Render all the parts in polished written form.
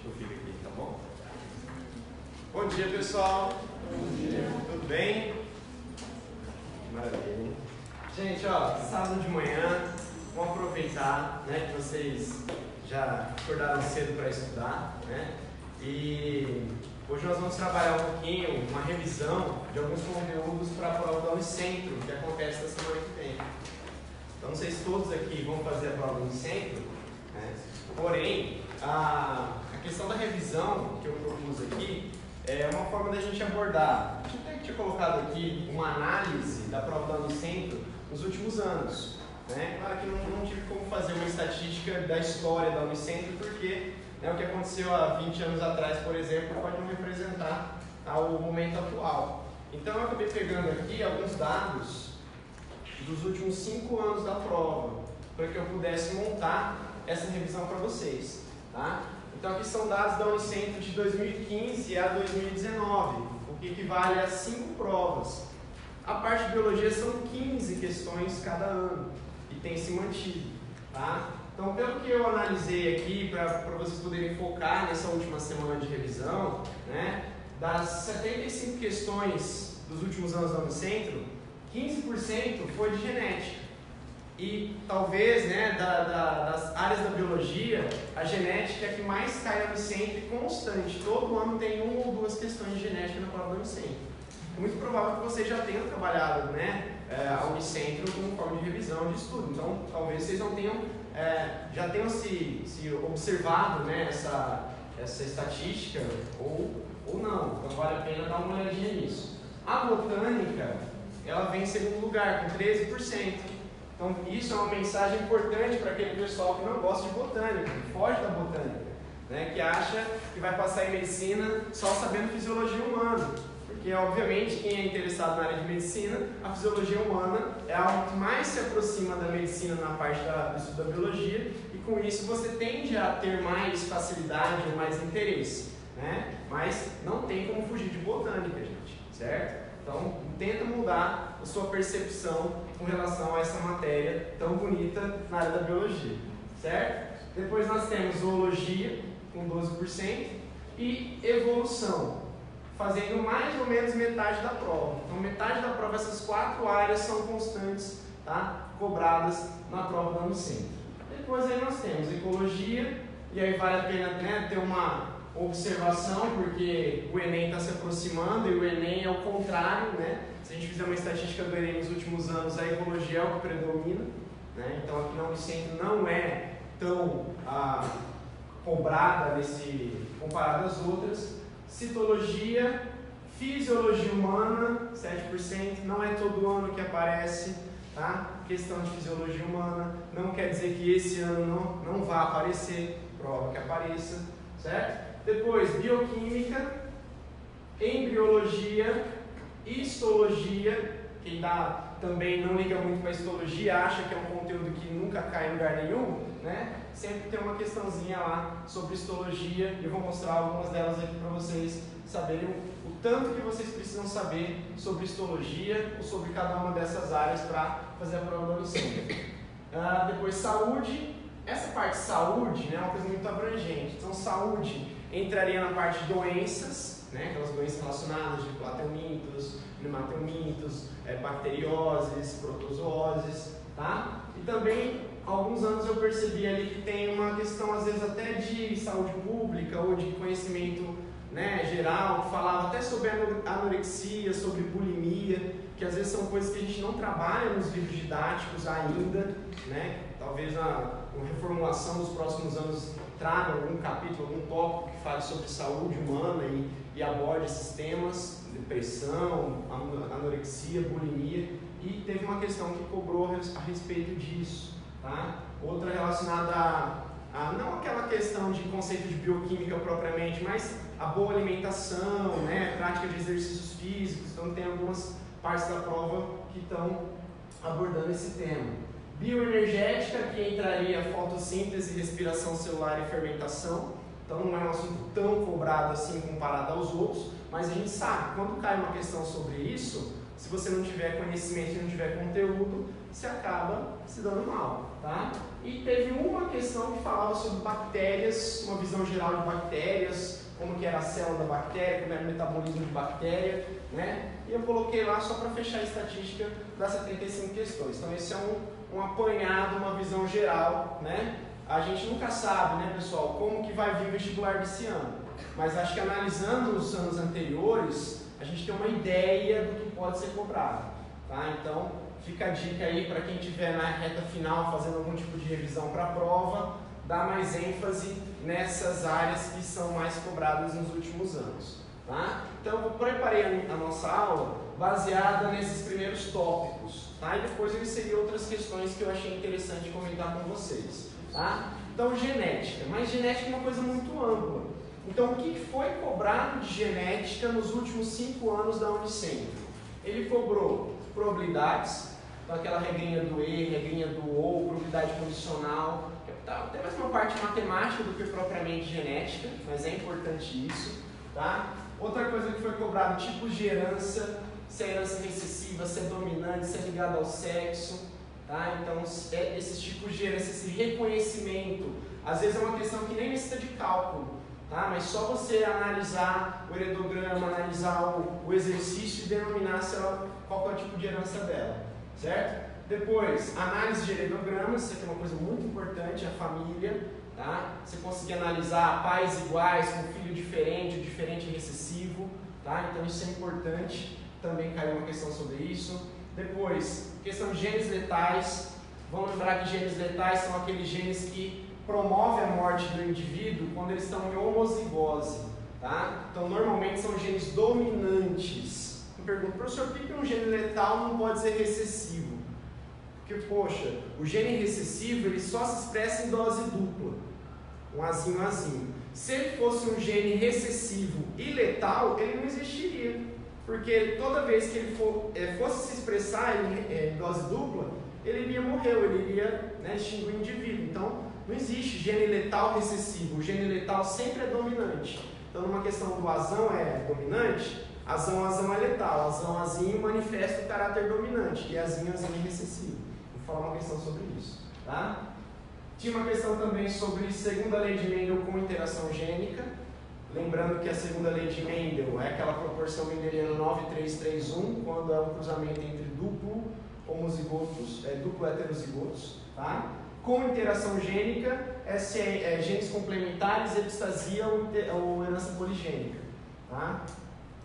eu fico aqui, tá bom? Bom dia, pessoal. Bom dia. Tudo bem? Maravilha, hein? Gente, ó, sábado de manhã, vamos aproveitar, né, que vocês já acordaram cedo para estudar, né? E hoje nós vamos trabalhar um pouquinho, uma revisão de alguns conteúdos para a prova do Unicentro, que acontece na semana que vem. Então, não sei se todos aqui vão fazer a prova do Unicentro, né? Porém, a questão da revisão que eu propus aqui é uma forma da gente abordar. A gente até tinha colocado aqui uma análise da prova do Unicentro nos últimos anos, né? Claro que não tive como fazer uma estatística da história da Unicentro, porque o que aconteceu há 20 anos atrás, por exemplo, pode não representar o momento atual. Então, eu acabei pegando aqui alguns dados dos últimos 5 anos da prova, para que eu pudesse montar essa revisão para vocês, tá? Então, aqui são dados da Unicentro de 2015 a 2019, o que equivale a 5 provas. A parte de biologia são 15 questões cada ano, e tem se mantido, tá? Então, pelo que eu analisei aqui, para vocês poderem focar nessa última semana de revisão, né, das 75 questões dos últimos anos da Unicentro, 15% foi de genética. E talvez, né, das áreas da biologia, a genética é a que mais cai na Unicentro e constante. Todo ano tem 1 ou 2 questões de genética na prova da Unicentro. É muito provável que vocês já tenham trabalhado, né, a Unicentro como forma de revisão de estudo. Então, talvez vocês não tenham, já tenham se observado, né, essa estatística ou não. Então, vale a pena dar uma olhadinha nisso. A botânica, ela vem em segundo lugar, com 13%. Então, isso é uma mensagem importante para aquele pessoal que não gosta de botânica, que foge da botânica, né, que acha que vai passar em medicina só sabendo fisiologia humana. Porque, obviamente, quem é interessado na área de medicina, a fisiologia humana é algo que mais se aproxima da medicina na parte do estudo da biologia, e com isso você tende a ter mais facilidade ou mais interesse, né? Mas não tem como fugir de botânica, gente, certo? Então, tenta mudar a sua percepção com relação a essa matéria tão bonita na área da biologia, certo? Depois nós temos zoologia, com 12%, e evolução, fazendo mais ou menos metade da prova. Então, metade da prova, essas 4 áreas são constantes, tá? Cobradas na prova da Unicentro. Depois aí nós temos ecologia, e aí vale a pena, né, ter uma observação, porque o Enem está se aproximando e o Enem é o contrário, né? Se a gente fizer uma estatística do Enem nos últimos anos, a ecologia é o que predomina, né? Então aqui na Unicentro não é tão cobrada comparado às outras. Citologia, fisiologia humana, 7%, não é todo ano que aparece, tá? Questão de fisiologia humana, não quer dizer que esse ano não vai aparecer, prova que apareça, certo? Depois, bioquímica, embriologia, histologia, quem também não liga muito para histologia, acha que é um conteúdo que nunca cai em lugar nenhum, né? Sempre tem uma questãozinha lá sobre histologia, e eu vou mostrar algumas delas aqui para vocês saberem o tanto que vocês precisam saber sobre histologia ou sobre cada uma dessas áreas para fazer a prova da Unicentro. Depois, saúde. Essa parte de saúde, né, é uma coisa muito abrangente. Então, saúde entraria na parte de doenças, né, aquelas doenças relacionadas de plateumintos, nematelmintos, bacterioses, protozooses, tá? E também, há alguns anos eu percebi ali que tem uma questão, às vezes, até de saúde pública ou de conhecimento, né, geral, que falava até sobre anorexia, sobre bulimia, que às vezes são coisas que a gente não trabalha nos livros didáticos ainda, né? Talvez a reformulação dos próximos anos traga algum capítulo, algum tópico que fale sobre saúde humana e aborde esses temas, depressão, anorexia, bulimia, e teve uma questão que cobrou a respeito disso, tá? Outra relacionada a não aquela questão de conceito de bioquímica propriamente, mas a boa alimentação, né, prática de exercícios físicos. Então tem algumas partes da prova que estão abordando esse tema. Bioenergética, que entraria fotossíntese, respiração celular e fermentação. Então não é um assunto tão cobrado assim comparado aos outros, mas a gente sabe, quando cai uma questão sobre isso, se você não tiver conhecimento e não tiver conteúdo, você acaba se dando mal, tá? E teve uma questão que falava sobre bactérias, uma visão geral de bactérias, como que era a célula da bactéria, como era o metabolismo de bactéria, né? E eu coloquei lá só para fechar a estatística das 75 questões. Então esse é um apanhado, uma visão geral, né? A gente nunca sabe, né, pessoal, como que vai vir o vestibular desse ano. Mas acho que analisando os anos anteriores, a gente tem uma ideia do que pode ser cobrado, tá? Então fica a dica aí para quem estiver na reta final fazendo algum tipo de revisão para a prova, dar mais ênfase nessas áreas que são mais cobradas nos últimos anos, tá? Então eu preparei a nossa aula baseada nesses primeiros tópicos, tá? E depois eu inseri outras questões que eu achei interessante comentar com vocês, tá? Então genética, mas genética é uma coisa muito ampla. Então o que foi cobrado de genética nos últimos 5 anos da Unicentro? Ele cobrou probabilidades, então aquela regrinha do E, regrinha do O, probabilidade condicional, tem mais uma parte matemática do que propriamente genética, mas é importante isso, tá? Outra coisa que foi cobrado, tipos de herança, se é herança recessiva, se é dominante, se é ligada ao sexo, tá? Então esses tipos de herança, esse reconhecimento, às vezes é uma questão que nem necessita de cálculo, tá? Mas só você analisar o heredograma, analisar o exercício e denominar qual é o tipo de herança dela, certo? Depois, análise de heredogramas, isso aqui é uma coisa muito importante, a família, tá? Você conseguir analisar pais iguais, com filho diferente, diferente recessivo, tá? Então isso é importante, também caiu uma questão sobre isso. Depois, questão de genes letais, vamos lembrar que genes letais são aqueles genes que promovem a morte do indivíduo quando eles estão em homozigose, tá? Então normalmente são genes dominantes. Eu pergunto, professor, por que um gene letal não pode ser recessivo? Porque, poxa, o gene recessivo ele só se expressa em dose dupla, um azinho, azinho. Se ele fosse um gene recessivo e letal, ele não existiria, porque toda vez que ele fosse se expressar em dose dupla, ele iria morrer, ele iria, né, extinguir o indivíduo. Então, não existe gene letal recessivo, o gene letal sempre é dominante. Então, numa questão do azão é dominante, azão é letal, azinho manifesta o caráter dominante, e azinho é recessivo. Vou falar uma questão sobre isso, tá? Tinha uma questão também sobre segunda lei de Mendel com interação gênica. Lembrando que a segunda lei de Mendel é aquela proporção mendeliana 9:3:3:1, quando é um cruzamento entre duplo heterozigotos, tá? Com interação gênica, genes complementares, epistasia ou herança poligênica, tá?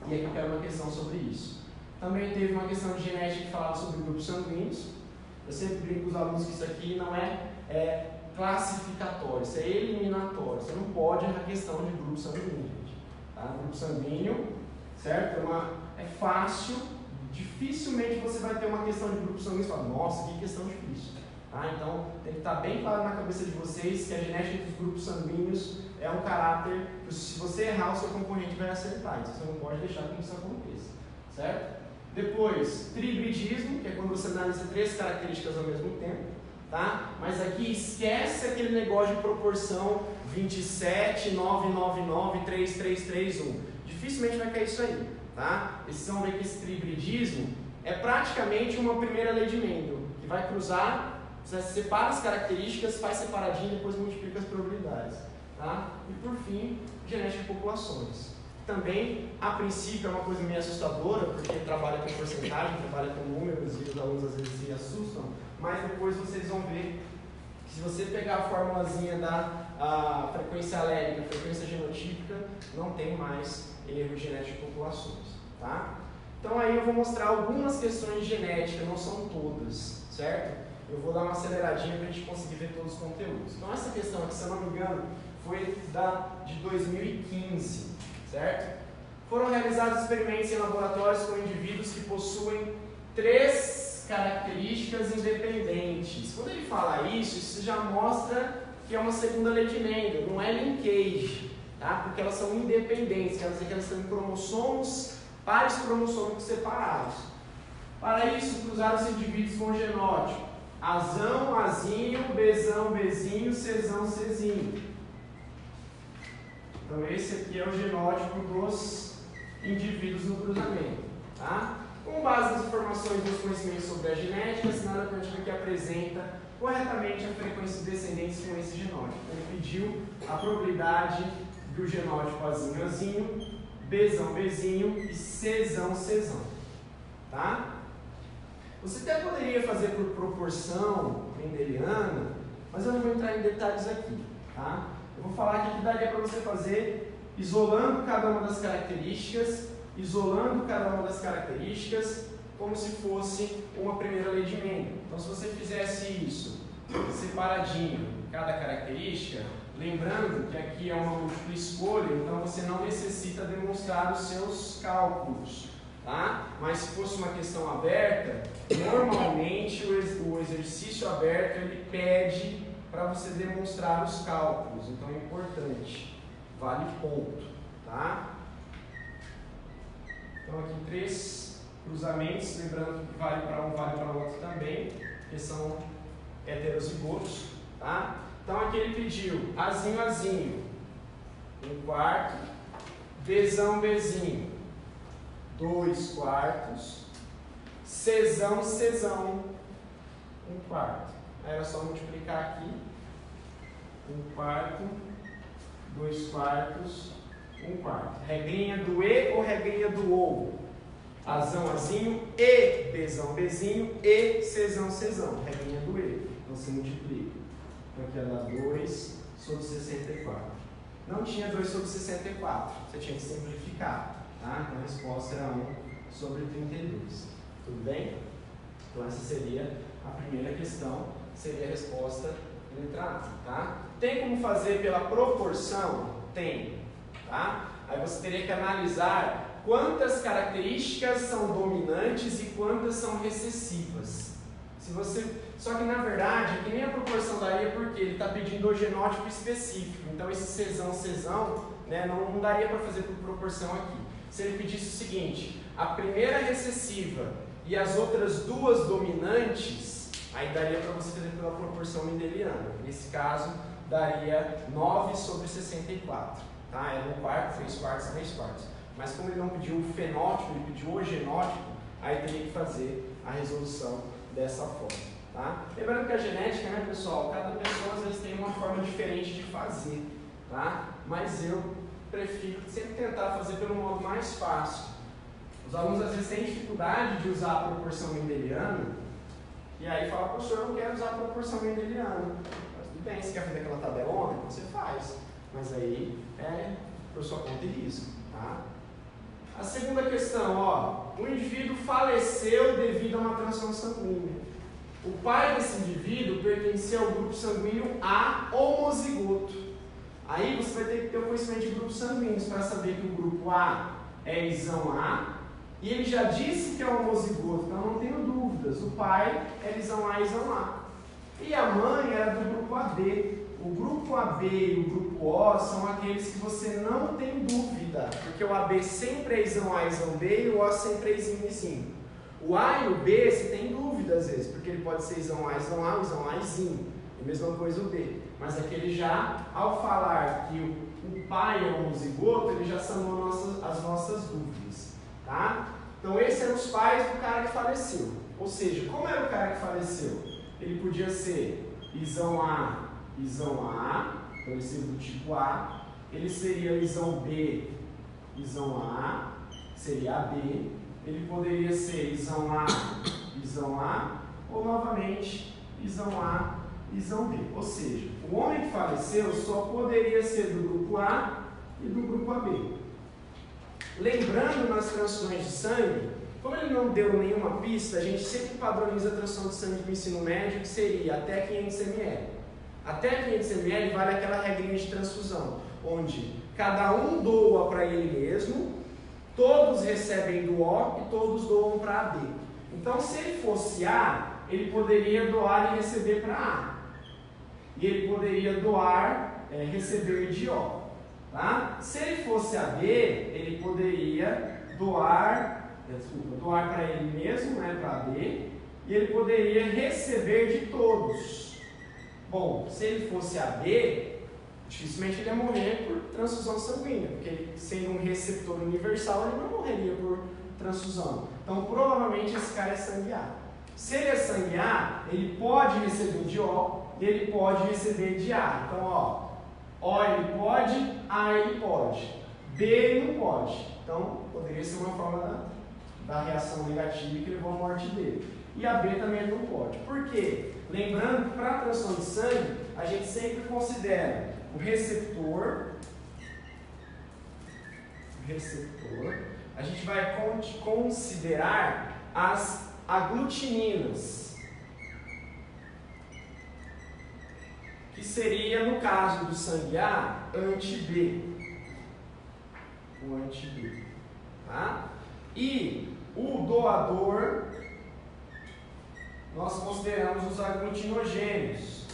E aqui eu quero uma questão sobre isso. Também teve uma questão de genética que falava sobre grupos sanguíneos. Eu sempre brinco com os alunos que isso aqui não é classificatório, isso é eliminatório. Você não pode errar a questão de grupo sanguíneo, gente. Tá? Grupo sanguíneo, certo? É fácil, dificilmente você vai ter uma questão de grupo sanguíneo e falar, nossa, que questão difícil. Tá? Então, tem que estar bem claro na cabeça de vocês que a genética dos grupos sanguíneos é um caráter que, se você errar, o seu concorrente vai acertar. Então, você não pode deixar que isso aconteça, certo? Depois, trihibridismo, que é quando você analisa 3 características ao mesmo tempo, tá? Mas aqui esquece aquele negócio de proporção 27, 999, 3331. Dificilmente vai cair isso aí, tá? Vocês vão ver que esse trihibridismo é praticamente uma primeira lei de Mendel, que vai cruzar, você separa as características, faz separadinho e depois multiplica as probabilidades, tá? E por fim, genética de populações. Também, a princípio, é uma coisa meio assustadora, porque trabalha com porcentagem, trabalha com números e os alunos às vezes se assustam, mas depois vocês vão ver que se você pegar a formulazinha da frequência alélica, frequência genotípica, não tem mais erro genético de populações, tá? Então aí eu vou mostrar algumas questões de genética, não são todas, certo? Eu vou dar uma aceleradinha para a gente conseguir ver todos os conteúdos. Então essa questão aqui, se eu não me engano, foi de 2015, certo? Foram realizados experimentos em laboratórios com indivíduos que possuem 3 características independentes. Quando ele fala isso já mostra que é uma segunda lei de Mendel, não é linkage, tá? Porque elas são independentes, quer dizer que elas têm cromossomos, pares cromossômicos separados. Para isso, cruzaram os indivíduos com genótipo azão, azinho, bezão, bezinho, cezão, cezinho. Então esse aqui é o genótipo dos indivíduos no cruzamento, tá? Com base nas informações dos conhecimentos sobre a genética, assinala a alternativa que apresenta corretamente a frequência de descendentes com esse genótipo. Ele pediu a probabilidade do genótipo Azinho, Azinho, Bzão, Bzinho e Czão, Czão. Tá? Você até poderia fazer por proporção mendeliana, mas eu não vou entrar em detalhes aqui. Tá? Eu vou falar aqui que daria para você fazer isolando cada uma das características, como se fosse uma primeira lei de Mendel. Então, se você fizesse isso separadinho, cada característica, lembrando que aqui é uma múltipla escolha, então você não necessita demonstrar os seus cálculos, tá? Mas se fosse uma questão aberta, normalmente o exercício aberto ele pede para você demonstrar os cálculos, então é importante, vale ponto, tá? Então aqui 3 cruzamentos, lembrando que vale para um, vale para o outro também, que são heterozigotos, tá? Então aqui ele pediu Azinho, Azinho, 1/4, Bzão, Bzinho, 2/4, Czão, Czão, 1/4. Aí era só multiplicar aqui, 1/4, 2/4, 1/4. Regrinha do E ou regrinha do OU? Azão, Azinho, e Bzão, Bzinho, e Czão, Czão. Regrinha do E. Então você multiplica. Então aqui ia dar 2 sobre 64. Não tinha 2 sobre 64. Você tinha que simplificar. Tá? Então a resposta era 1 sobre 32. Tudo bem? Então essa seria a primeira questão. Seria a resposta letra A. Tá? Tem como fazer pela proporção? Tem. Tá? Aí você teria que analisar quantas características são dominantes e quantas são recessivas. Só que na verdade, aqui nem a proporção daria porque ele está pedindo o genótipo específico. Então esse Czão, né, não daria para fazer por proporção aqui. Se ele pedisse o seguinte, a primeira recessiva e as outras 2 dominantes, aí daria para você fazer pela proporção mendeliana. Nesse caso, daria 9 sobre 64. Tá? Era 1/4, 3/4, 3/4. Mas como ele não pediu o fenótipo, ele pediu o genótipo, aí teria que fazer a resolução dessa forma. Tá? Lembrando que a genética, né, pessoal, cada pessoa às vezes tem uma forma diferente de fazer. Tá? Mas eu prefiro sempre tentar fazer pelo modo mais fácil. Os alunos às vezes têm dificuldade de usar a proporção mendeliana, e aí fala, professor, eu não quero usar a proporção mendeliana. Mas tudo bem, você quer fazer aquela tabelona? Você faz. Mas aí é por sua conta e risco. Tá? A segunda questão, ó, o indivíduo faleceu devido a uma transfusão sanguínea. O pai desse indivíduo pertencia ao grupo sanguíneo A homozigoto. Aí você vai ter que ter o conhecimento de grupos sanguíneos para saber que o grupo A é Izão A, e ele já disse que é homozigoto, então não tenho dúvidas. O pai é Izão A e Izão A. E a mãe era do grupo AB. O grupo AB e o grupo O são aqueles que você não tem dúvida, porque o AB sempre é Izão A e Izão B e o O sempre é Izinho e Izinho. O A e o B você tem dúvida às vezes, porque ele pode ser Izão A, Izão A, Izão A, Izinho. E mesma coisa o B. Mas aqui ele já, ao falar que o pai é homozigoto, ele já sanou as nossas dúvidas. Tá? Então esses eram os pais do cara que faleceu. Ou seja, como era o cara que faleceu? Ele podia ser Izão A, Izão A, então ele seria do tipo A. Ele seria Izão B, Izão A, seria AB. Ele poderia ser Izão A, ou novamente Izão A, Izão B. Ou seja, o homem que faleceu só poderia ser do grupo A e do grupo AB. Lembrando nas transfusões de sangue, como ele não deu nenhuma pista, a gente sempre padroniza a transfusão de sangue do ensino médio, que seria até 500 ml. Até 500 ml vale aquela regrinha de transfusão, onde cada um doa para ele mesmo, todos recebem do O e todos doam para AB. Então, se ele fosse A, ele poderia doar e receber para A. E ele poderia doar, receber de O. Tá? Se ele fosse AB, ele poderia doar para ele mesmo, né, para AB, e ele poderia receber de todos. Bom, se ele fosse AB, dificilmente ele ia morrer por transfusão sanguínea, porque ele, sendo um receptor universal, ele não morreria por transfusão. Então, provavelmente esse cara é sangue A. Se ele é sangue A, ele pode receber de O e ele pode receber de A. Então, ó, O ele pode, A ele pode, B ele não pode. Então, poderia ser uma forma da reação negativa que levou à morte dele. E a B também ele não pode. Por quê? Lembrando que para a transfusão de sangue, a gente sempre considera o receptor, a gente vai considerar as aglutininas, que seria, no caso do sangue A, anti-B. O anti-B. Tá? E o doador, nós consideramos os aglutinogênios,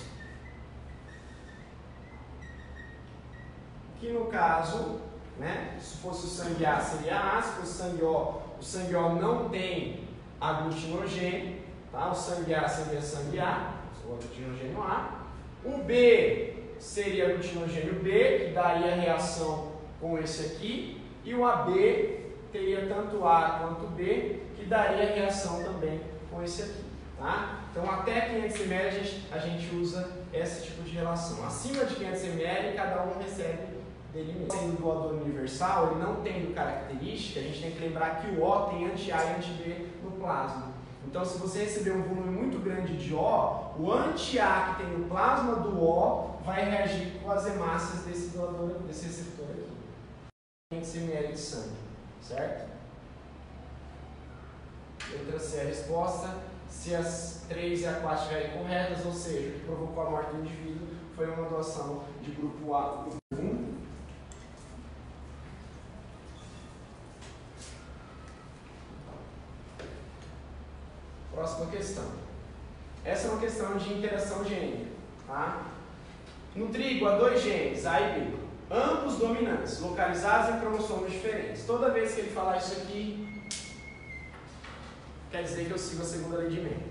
que no caso, né, se fosse o sangue A seria A, se fosse o sangue O não tem aglutinogênio, tá? O sangue A seria sangue A, o aglutinogênio A. O B seria aglutinogênio B, que daria reação com esse aqui, e o AB teria tanto A quanto B, que daria reação também com esse aqui. Tá? Então, até 500 ml a gente usa esse tipo de relação. Acima de 500 ml, cada um recebe dele mesmo. Sendo doador universal, ele não tendo característica, a gente tem que lembrar que o O tem anti-A e anti-B no plasma. Então, se você receber um volume muito grande de O, o anti-A que tem no plasma do O vai reagir com as hemácias desse doador, desse receptor aqui. 500 ml de sangue, certo? Letra C é a resposta. Se as 3 e a 4 estiverem corretas, ou seja, o que provocou a morte do indivíduo foi uma doação de grupo A, grupo 1. Próxima questão. Essa é uma questão de interação gênica. Tá? No trigo há 2 genes, A e B, ambos dominantes, localizados em cromossomos diferentes. Toda vez que ele falar isso aqui, quer dizer que eu sigo a segunda lei de Mendel.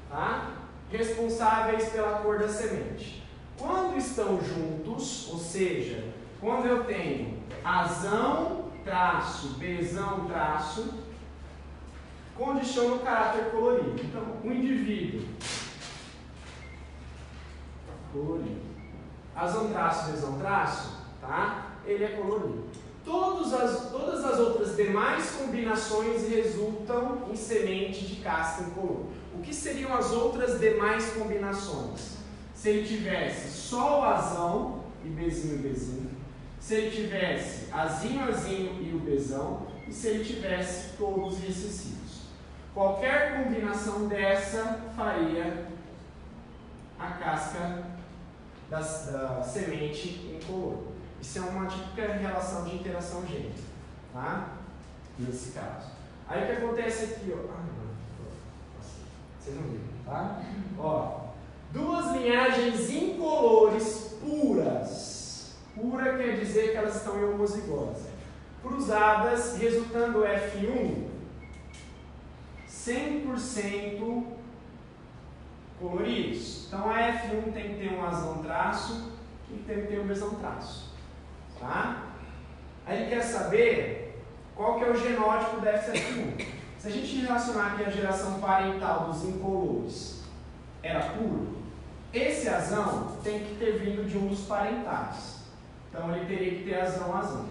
Tá? Responsáveis pela cor da semente. Quando estão juntos, ou seja, quando eu tenho Azão, traço, Bzão, traço, condiciona o caráter colorido. Então, o indivíduo colorido, Azão, traço, Bzão, traço, tá? Ele é colorido. Todas as outras demais combinações resultam em semente de casca incolor. O que seriam as outras demais combinações? Se ele tivesse só o Azão e Bzinho, Bzinho. Se ele tivesse Azinho, Azinho e o Bzão. E se ele tivesse todos recessivos. Qualquer combinação dessa faria a casca da semente incolor. Isso é uma típica relação de interação gênica, tá? Nesse caso. Aí o que acontece aqui, ó. Vocês não viram, tá? Ó, 2 linhagens incolores puras. Pura quer dizer que elas estão em homozigose. Cruzadas, resultando F1 100% coloridos. Então a F1 tem que ter um azão traço e tem que ter um Bzão traço. Tá? Aí ele quer saber qual que é o genótipo da F1. Se a gente relacionar aqui a geração parental dos incolores era puro, esse azão tem que ter vindo de um dos parentais. Então ele teria que ter azão.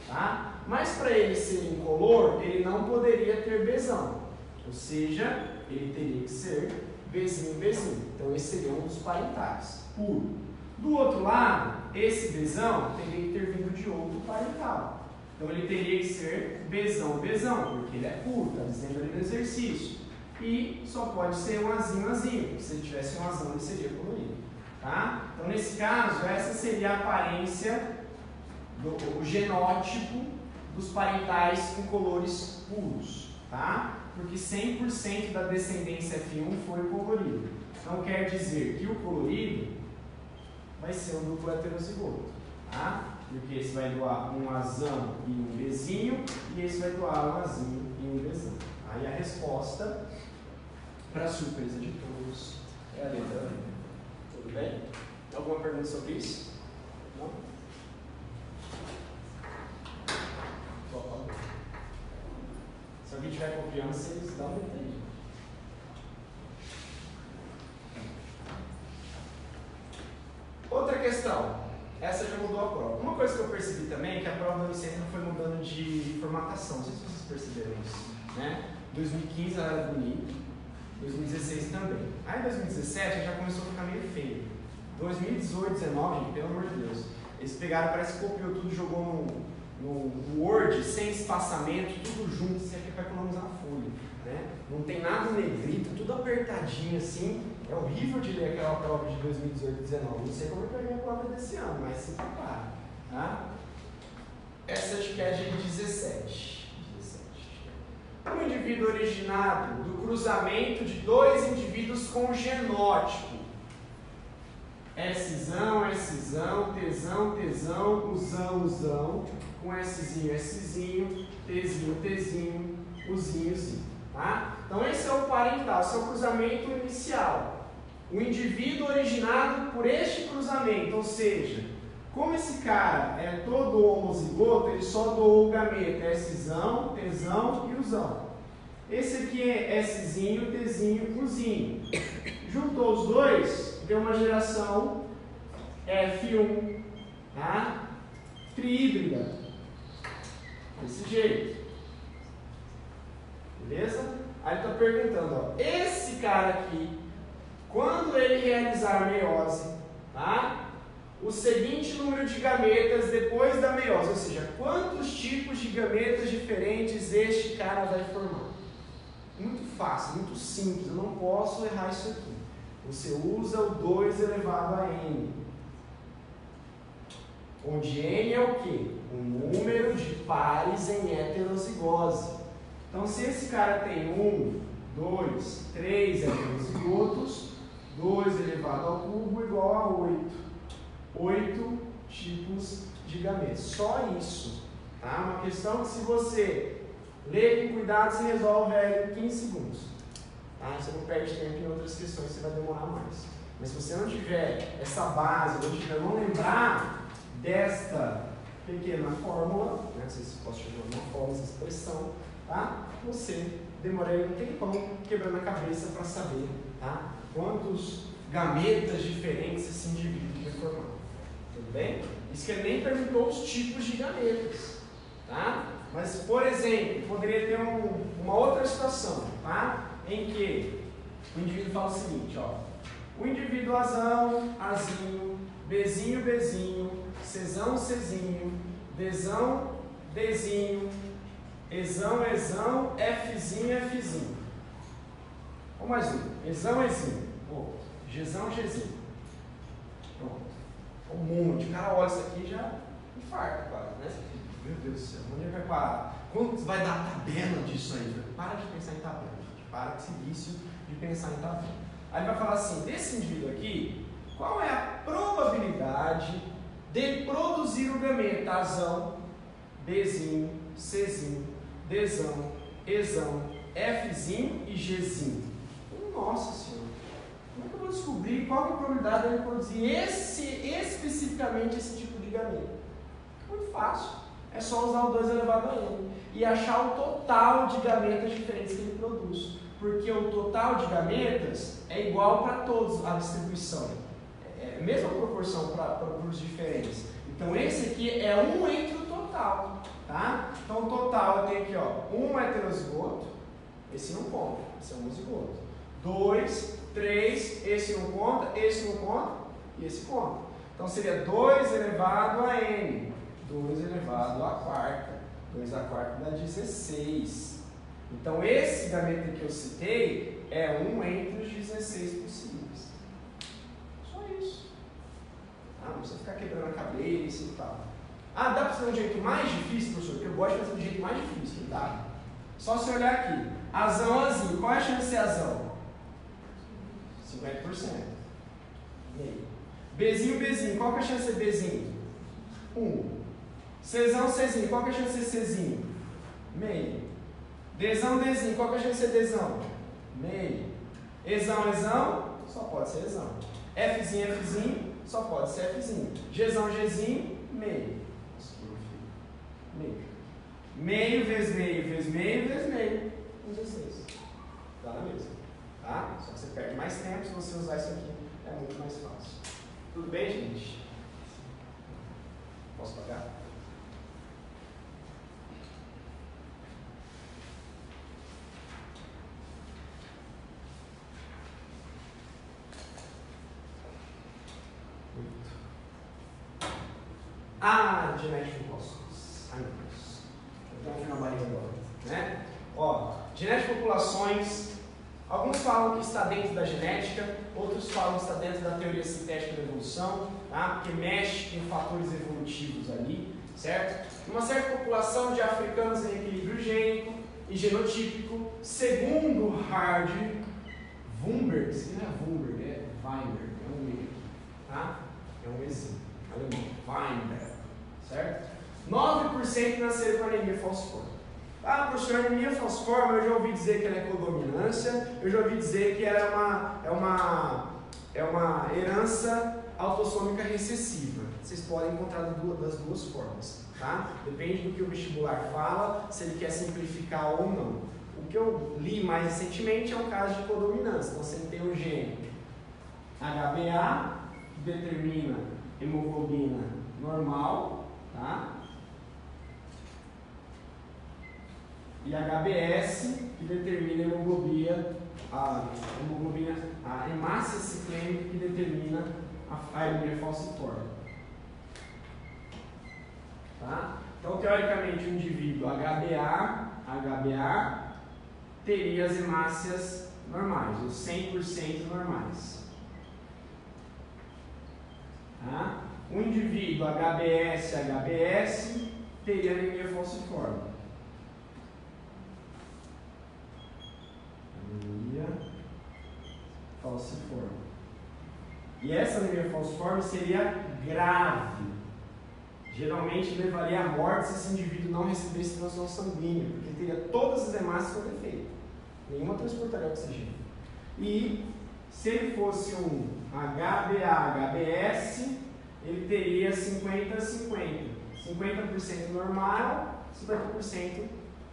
Tá? Mas para ele ser incolor, ele não poderia ter Bzão. Ou seja, ele teria que ser Bzinho. Então esse seria um dos parentais, puro. Do outro lado, esse Bzão teria que ter vindo de outro parental. Então ele teria que ser Bzão, porque ele é puro, está dizendo ali no exercício. E só pode ser um Azinho. Se ele tivesse um Azão, ele seria colorido. Tá? Então nesse caso, essa seria a aparência, o genótipo dos parentais incolores puros. Tá? Porque 100% da descendência F1 foi colorido. Então quer dizer que o colorido vai ser um duplo heterozigoto, tá? Porque esse vai doar um Azão e um Bzinho, e esse vai doar um Azinho e um Bzão. Aí a resposta, para surpresa de todos, é a letra B. Tudo bem? Alguma pergunta sobre isso? Não? Se alguém estiver copiando, vocês dão um jeito. Outra questão, essa já mudou a prova. Uma coisa que eu percebi também é que a prova da Unicentro foi mudando de formatação, não sei se vocês perceberam isso, né? 2015 ela era bonita, 2016 também. Aí em 2017 já começou a ficar meio feio. 2018, 2019, pelo amor de Deus, eles pegaram, parece que copiou tudo, jogou no Word, sem espaçamento, tudo junto, isso aqui é para economizar a folha, né? Não tem nada em negrito, tudo apertadinho assim. É horrível de ler aquela prova de 2018 e 2019. Não sei como eu peguei a prova desse ano, mas se prepara. Tá? Essa acho que é de 17. Um indivíduo originado do cruzamento de dois indivíduos com genótipo. Szão, Szão, Tzão, Tzão, Uzão, Uzão, com Szinho, Szinho, Tzinho, Tzinho, Uzinho, Zinho. Tá? Então esse é o parental, esse é o cruzamento inicial. O indivíduo originado por este cruzamento, ou seja, como esse cara é todo homozigoto, ele só doou o gameta Szão, Tzão e Uzão. Esse aqui é Szinho, Tzinho, Uzinho. Juntou os dois, deu uma geração F1, tá? Tríhíbrida. Desse jeito. Beleza? Aí ele está perguntando, ó, esse cara aqui, quando ele realizar a meiose, tá? O seguinte número de gametas depois da meiose, ou seja, quantos tipos de gametas diferentes este cara vai formar? Muito fácil, muito simples, eu não posso errar isso aqui. Você usa o 2 elevado a n, onde n é o quê? O número de pares em heterozigose. Então, se esse cara tem 1, 2, 3 heterozigotos, 2 elevado ao cubo igual a 8. 8 tipos de gametas. Só isso. Tá? Uma questão que, se você ler com cuidado, você resolve em 15 segundos. Tá? Você não perde tempo em outras questões, você vai demorar mais. Mas se você não tiver essa base, não lembrar desta pequena fórmula, né? Não sei se posso chamar de uma fórmula, essa expressão, tá? Você demoraria um tempão quebrando a cabeça para saber, tá? Quantos gametas diferentes esse indivíduo vai formar. Tudo bem? Isso que ele nem perguntou os tipos de gametas, tá? Mas, por exemplo, poderia ter uma outra situação, tá? Em que o indivíduo fala o seguinte, ó. O indivíduo Azão, Azinho, Bzinho, Bzinho, Czão, Czinho, Dzão, Dzinho, Ezão, Ezão, Fzinho, Fzinho. Ou mais um. Ezão, Ezinho. Gzão, Gzinho. Pronto. Um monte. O cara olha isso aqui e já infarta quase, né? Meu Deus do céu, onde ele vai parar? Quanto vai dar a tabela disso aí? Para de pensar em tabela, gente. Para com esse vício de pensar em tabela. Aí ele vai falar assim, desse indivíduo aqui, qual é a probabilidade de produzir o gameta Azão, Bzinho, Czinho, Dzão, Ezão, Fzinho e Gzinho? Nossa Senhora, como é que eu vou descobrir qual é a probabilidade de ele produzir especificamente esse tipo de gameta? Muito fácil, é só usar o 2 elevado a n e achar o total de gametas diferentes que ele produz, porque o total de gametas é igual para todos a distribuição, é a mesma proporção para grupos diferentes. Então esse aqui é 1 entre o total, tá? Então o total eu tenho aqui, ó, 1 heterozigoto, esse não conta, esse é homozigoto. 2, 3, esse não conta e esse conta. Então seria 2 elevado a n, 2 elevado à quarta, 2 à quarta dá 16. Então esse gameta que eu citei é 1 entre os 16 possíveis. Só isso. Ah, não precisa ficar quebrando a cabeça e tal. Ah, dá para fazer um jeito mais difícil, professor? Porque eu gosto de fazer um jeito mais difícil. Dá. Só se olhar aqui. Azão, Azinho. Qual é a chance de ser Azão? 50%. Meio. Bzinho, Bzinho. Qual que é a chance de ser Bzinho? 1. Czão, Czinho. Qual que é a chance de ser Czinho? Meio. Dzão, Dzinho. Qual que é a chance de ser Dzão? Meio. Ezão, Ezão. Só pode ser Ezão. Fzinho, Fzinho. Só pode ser Fzinho. Gzão, Gzinho. Meio. Meio. Meio vezes meio vezes meio vezes meio. com 16. Dá na mesma. Tá? Só que você perde mais tempo, se você usar isso aqui, é muito mais fácil. Tudo bem, gente? Posso pagar? Genética de populações. Ai, meu Deus. Eu tenho um fio na barriga agora. Né? Ó, genética de populações. Alguns falam que está dentro da genética, outros falam que está dentro da teoria sintética da evolução, tá? Porque mexe com fatores evolutivos ali, certo? Uma certa população de africanos em equilíbrio gênico e genotípico, segundo Hard Wumberg, isso não é Wumberg, é Weinberg, é um meio, tá? É um exemplo, alemão, Weinberg, certo? 9% nasceram com anemia falciforme. Ah, professor, a anemia falciforme, eu já ouvi dizer que ela é codominância, eu já ouvi dizer que ela é uma herança autossômica recessiva. Vocês podem encontrar das duas formas, tá? Depende do que o vestibular fala, se ele quer simplificar ou não. O que eu li mais recentemente é um caso de codominância. Então, você tem o gene HBA, que determina hemoglobina normal, tá? E HBS, que determina a hemácia ciclêmica, que determina a anemia falciforme. Tá? Então, teoricamente, o indivíduo HBA teria as hemácias normais, os 100% normais. Tá? O indivíduo HBS teria anemia falciforme. Anemia falciforme. E essa anemia falciforme seria grave. Geralmente levaria à morte se esse indivíduo não recebesse transfusão sanguínea, porque teria todas as hemácias com defeito. Nenhuma transportaria oxigênio. E se ele fosse um HBA-HBS, ele teria 50-50. 50% normal, 50%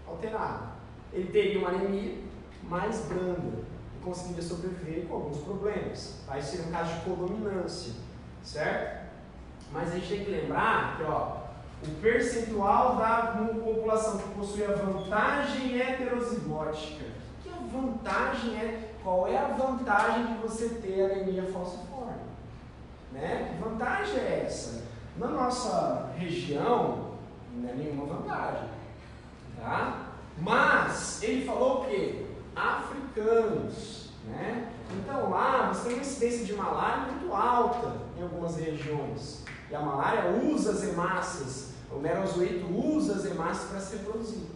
alterado. Ele teria uma anemia mais branda e conseguiria sobreviver com alguns problemas. Aí seria um caso de codominância, certo? Mas a gente tem que lembrar que o percentual da população que possui a vantagem heterozigótica. Que a vantagem qual é a vantagem de você ter anemia falciforme? Né? Que vantagem é essa? Na nossa região, não é nenhuma vantagem. Tá? Mas ele falou o quê? Africanos, né? Então lá você tem uma incidência de malária muito alta em algumas regiões. E a malária usa as hemácias, o merozoito usa as hemácias para se reproduzir.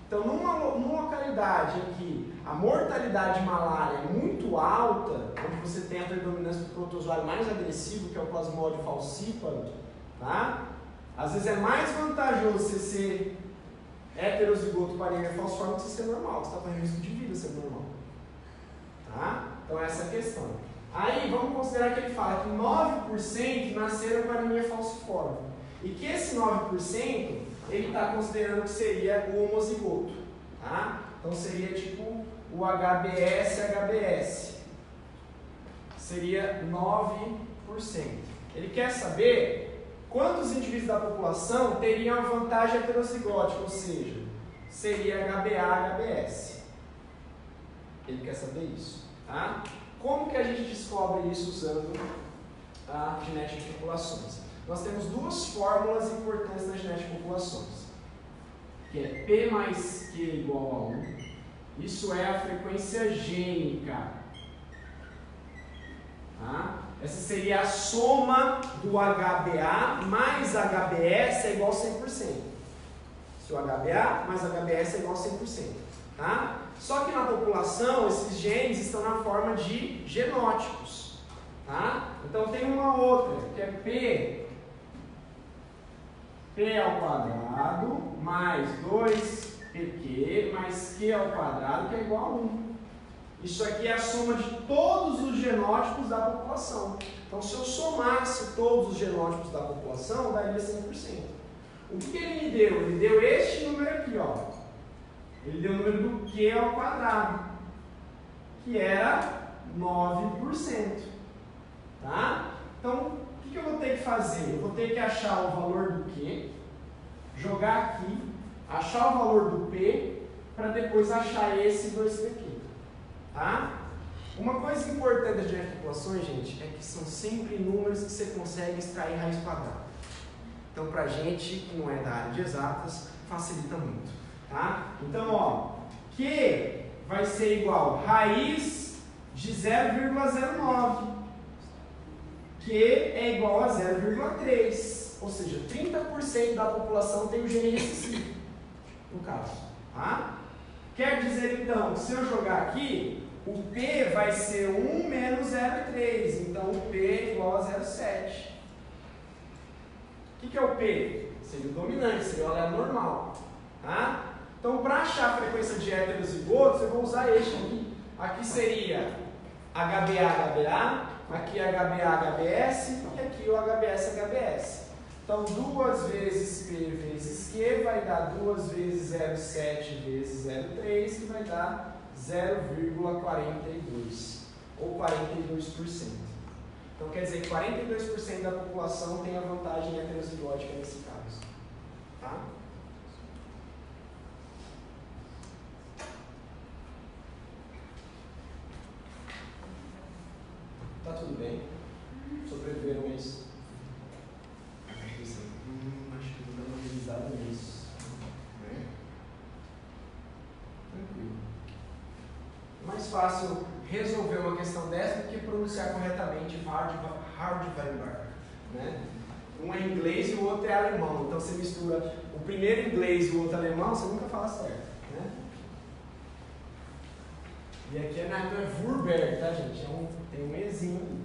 Então, numa localidade em que a mortalidade de malária é muito alta, onde você tem a predominância do protozoário mais agressivo, que é o Plasmodium falciparum, tá? Às vezes é mais vantajoso você ser heterozigoto para anemia falciforme do que ser normal, você está com risco de vida ser normal. Tá? Então essa é a questão. Aí vamos considerar que ele fala que 9% nasceram com anemia falciforme. E que esse 9% ele está considerando que seria o homozigoto. Tá? Então seria tipo o HBS. Seria 9%. Ele quer saber quantos indivíduos da população teriam a vantagem heterozigótica, ou seja, seria HBA-HBS. Ele quer saber isso. Tá? Como que a gente descobre isso usando a genética de populações? Nós temos duas fórmulas importantes na genética de populações, que é P mais Q igual a 1. Isso é a frequência gênica. Tá? Essa seria a soma do HBA mais HBS é igual a 100%. Se o HBA mais HBS é igual a 100%. Tá? Só que na população, esses genes estão na forma de genótipos. Tá? Então tem uma outra, que é P ao quadrado mais 2PQ mais Q ao quadrado, que é igual a 1. Isso aqui é a soma de todos os genótipos da população. Então, se eu somasse todos os genótipos da população, daria 100%. O que ele me deu? Ele deu este número aqui, ó. Ele deu o número do Q ao quadrado, que era 9%. Tá? Então, o que eu vou ter que fazer? Eu vou ter que achar o valor do Q, jogar aqui, achar o valor do P, para depois achar esse esse daqui. Tá? Uma coisa importante de articulações, gente, é que são sempre números que você consegue extrair raiz quadrada. Então, para a gente que não é da área de exatas, facilita muito. Tá? Então, ó, Q vai ser igual a raiz de 0,09. Q é igual a 0,3. Ou seja, 30% da população tem o gene recessivo, no caso. Tá? Quer dizer, então, se eu jogar aqui, o P vai ser 1 menos 0,3. Então, o P é igual a 0,7. O que é o P? Seria o dominante, seria o aleatório normal. Tá? Então, para achar a frequência de heterozigotos, eu vou usar este aqui. Aqui seria HBA-HBA, aqui HBA-HBS e aqui o HBS-HBS. Então, 2 vezes P vezes Q vai dar 2 vezes 0,7 vezes 0,3, que vai dar 0,42, ou 42%. Então, quer dizer que 42% da população tem a vantagem heterozigótica nesse caso. Tá? Tá tudo bem? Sobreviveram isso? Acho que vou dar uma revisada nisso. Tranquilo. É mais fácil resolver uma questão dessa do que pronunciar corretamente Hardweiler, né? Um é inglês e o outro é alemão. Então você mistura o primeiro inglês e o outro alemão, você nunca fala certo, né? E aqui não é Wurberg, tá, gente? Tem um Ezinho ali.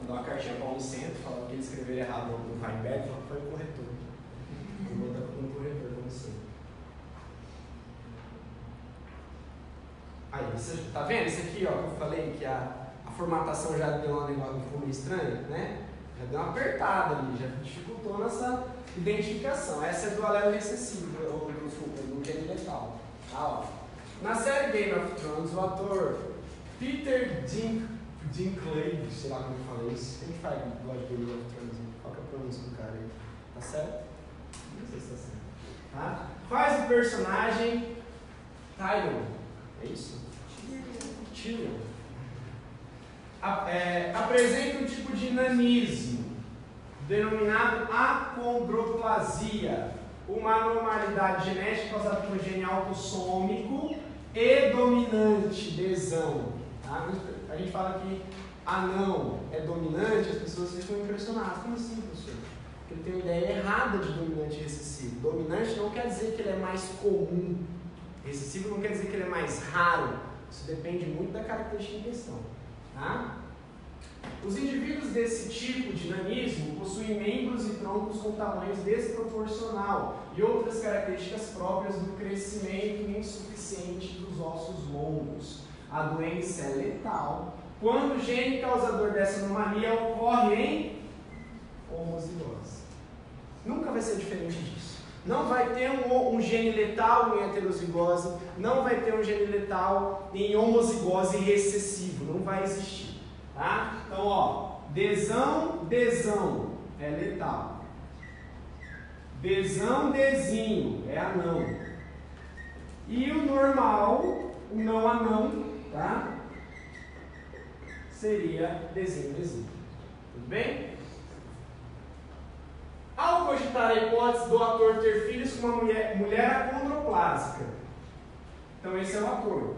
Mandar uma cartinha para o Centro, falando que ele escreveu errado no Weinberg, falando que foi o corretor. Eu vou botar no corretor para você. Aí, você tá vendo? Esse aqui, ó, que eu falei que a formatação já deu um negócio que ficou meio estranho, né? Já deu uma apertada ali, já dificultou nossa identificação. Essa é do alelo recessivo, ou desculpa, do gene letal. Tá, ó. Na série Game of Thrones, o ator Peter Dinklage, sei lá como eu falei isso. Quem faz God Game of Thrones? Qual que é a pronúncia do cara aí? Tá certo? Não sei se tá certo. Tá? Faz o personagem Tyrion. É isso? Tyrion. Apresenta um tipo de nanismo denominado acondroplasia, uma anormalidade genética causada por um gene autossômico e dominante, desão. Tá? A gente fala que anão é dominante, as pessoas ficam impressionadas. Como assim, professor? Porque ele tem uma ideia errada de dominante e recessivo. Dominante não quer dizer que ele é mais comum. Recessivo não quer dizer que ele é mais raro. Isso depende muito da característica em questão. Tá? Os indivíduos desse tipo de nanismo possuem membros e troncos com tamanhos desproporcional e outras características próprias do crescimento insuficiente dos ossos longos. A doença é letal quando o gene causador dessa anomalia ocorre em homozigose. Nunca vai ser diferente disso. Não vai ter um gene letal em heterozigose, não vai ter um gene letal em homozigose recessivo, não vai existir. Tá? Então, ó, desão é letal. Desinho é anão. E o normal, o não anão, tá? Seria desinho. Tudo bem? Ao cogitar a hipótese do ator ter filhos com uma mulher acondroplásica. Então esse é o ator.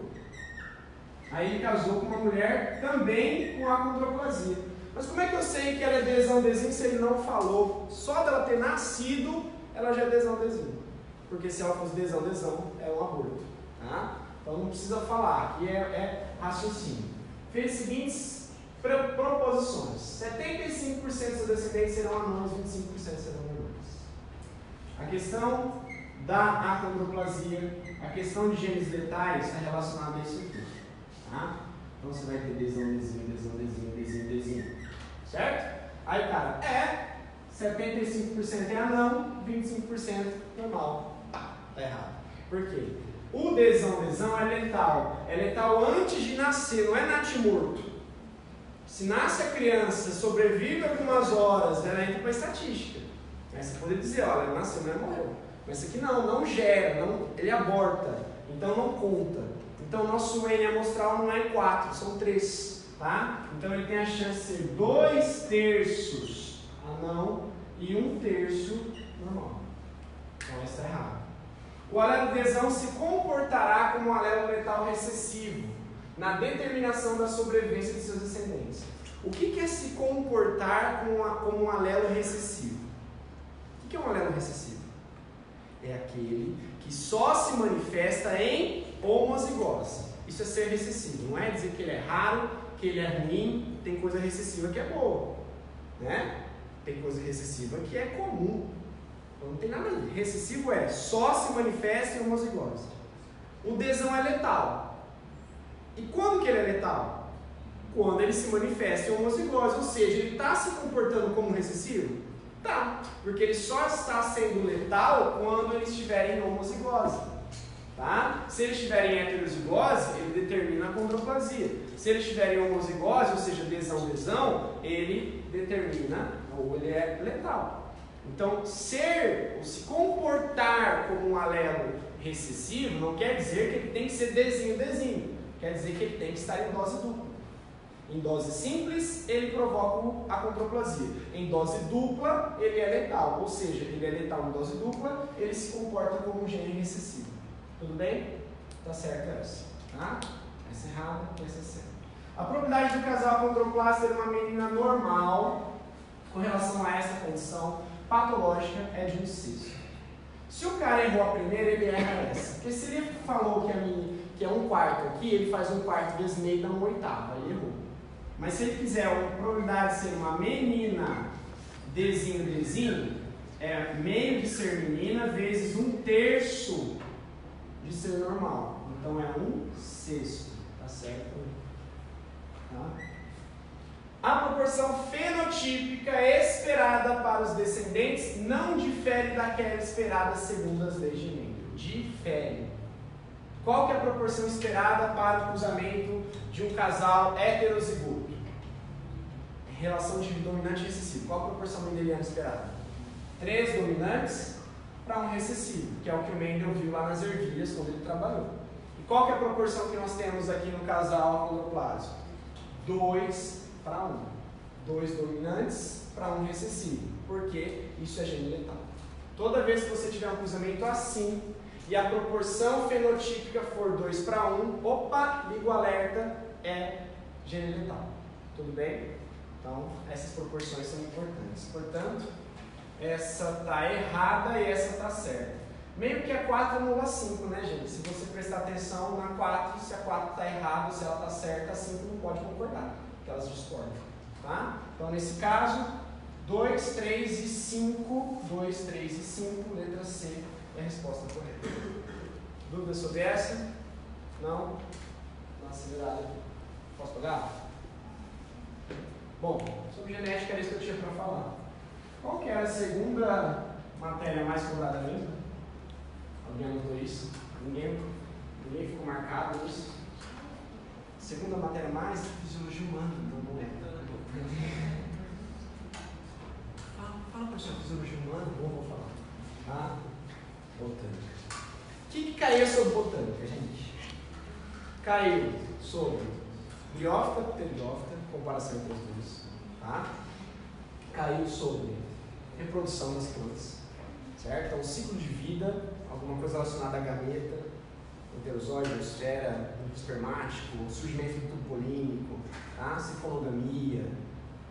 Aí ele casou com uma mulher também com acondroplasia. Mas como é que eu sei que ela é desinho se ele não falou? Só dela ter nascido, ela já é desinho. Porque se ela fosse desinho, é um aborto. Tá? Então não precisa falar, aqui é raciocínio. Fez as seguintes proposições: 75% dos seus descendentes serão anões, 25% serão anões. A questão da acondroplasia, a questão de genes letais está relacionada a isso aqui. Tá? Então você vai ter desinho. Certo? Aí o cara, 75% é anão, 25% normal. Tá errado. Por quê? O desão é letal. É letal antes de nascer, não é natimorto. Se nasce a criança, sobrevive algumas horas, ela entra para a estatística. Aí você pode dizer, olha, ela nasceu, mas morreu. Mas isso aqui não gera, ele aborta. Então não conta. Então o nosso N amostral não é 4, são 3. Tá? Então ele tem a chance de ser 2/3 anão e 1/3 normal. Então isso está errado. O alelo desão se comportará como um alelo letal recessivo na determinação da sobrevivência de seus descendentes. O que é se comportar como um alelo recessivo? O que é um alelo recessivo? É aquele que só se manifesta em homozigose. Isso é ser recessivo. Não é dizer que ele é raro, que ele é ruim, tem coisa recessiva que é boa. Né? Tem coisa recessiva que é comum. Então não tem nada a ver. Recessivo é só se manifesta em homozigose. O desão é letal. E quando que ele é letal? Quando ele se manifesta em homozigose, ou seja, ele está se comportando como recessivo? Tá, porque ele só está sendo letal quando ele estiver em homozigose. Tá? Se ele estiver em heterozigose, ele determina a condroplasia. Se ele estiver em homozigose, ou seja, desão, ele determina, ou ele é letal. Então, ser ou se comportar como um alelo recessivo não quer dizer que ele tem que ser desinho. Quer dizer que ele tem que estar em dose dupla. Em dose simples, ele provoca a condroplasia. Em dose dupla, ele é letal. Ou seja, ele é letal em dose dupla, ele se comporta como um gene recessivo. Tudo bem? Tá certo essa. Tá? Essa é errada, essa é certa. A probabilidade do casal acondroplasta ter uma menina normal com relação a essa condição patológica é de 1/6. Se o cara errou a primeira, ele erra essa. Porque se ele falou que é 1/4 aqui, ele faz 1/4 vezes meio, dá 1/8. Aí errou. Mas se ele quiser a probabilidade de ser uma menina desinho, é meio de ser menina vezes 1/3 de ser normal. Então é 1/6. Tá certo? Tá? A proporção fenotípica esperada para os descendentes não difere daquela esperada segundo as leis de Mendel. Difere. Qual que é a proporção esperada para o cruzamento de um casal heterozigoto? Relação de dominante e recessivo. Qual a proporção mendeliana esperada? 3 dominantes para 1 recessivo, que é o que o Mendel viu lá nas ervilhas quando ele trabalhou. E qual que é a proporção que nós temos aqui no casal acondroplásico? 2/1. 2 dominantes para 1 recessivo, porque isso é gene letal. Toda vez que você tiver um cruzamento assim e a proporção fenotípica for 2/1, opa, liga o alerta, é gene letal. Tudo bem? Então, essas proporções são importantes. Portanto, essa está errada e essa está certa. Meio que a 4 anula a 5, né, gente? Se você prestar atenção na 4, se a 4 está errada, se ela está certa, a 5 não pode concordar, porque elas discordam. Tá? Então, nesse caso, 2, 3 e 5, 2, 3 e 5, letra C é a resposta correta. Dúvidas sobre essa? Não? Dá uma acelerada aqui. Posso pagar? Bom, sobre genética era isso que eu tinha para falar. Qual que era a segunda matéria mais cobrada mesmo? Alguém anotou isso? Ninguém ficou marcado nisso? Segunda matéria mais? Fisiologia humana. Não é. Fala para o senhor, fisiologia humana? Não vou falar. Tá? Botânica. O que caiu sobre botânica, gente? Caiu sobre briófita, pteriófita, comparação entre os dois. Tá? Caiu sobre reprodução das plantas. Certo? Então, ciclo de vida, alguma coisa relacionada à gameta, enterozoide, esfera, espermático, surgimento do tubo polínico, tá? Cifonogamia,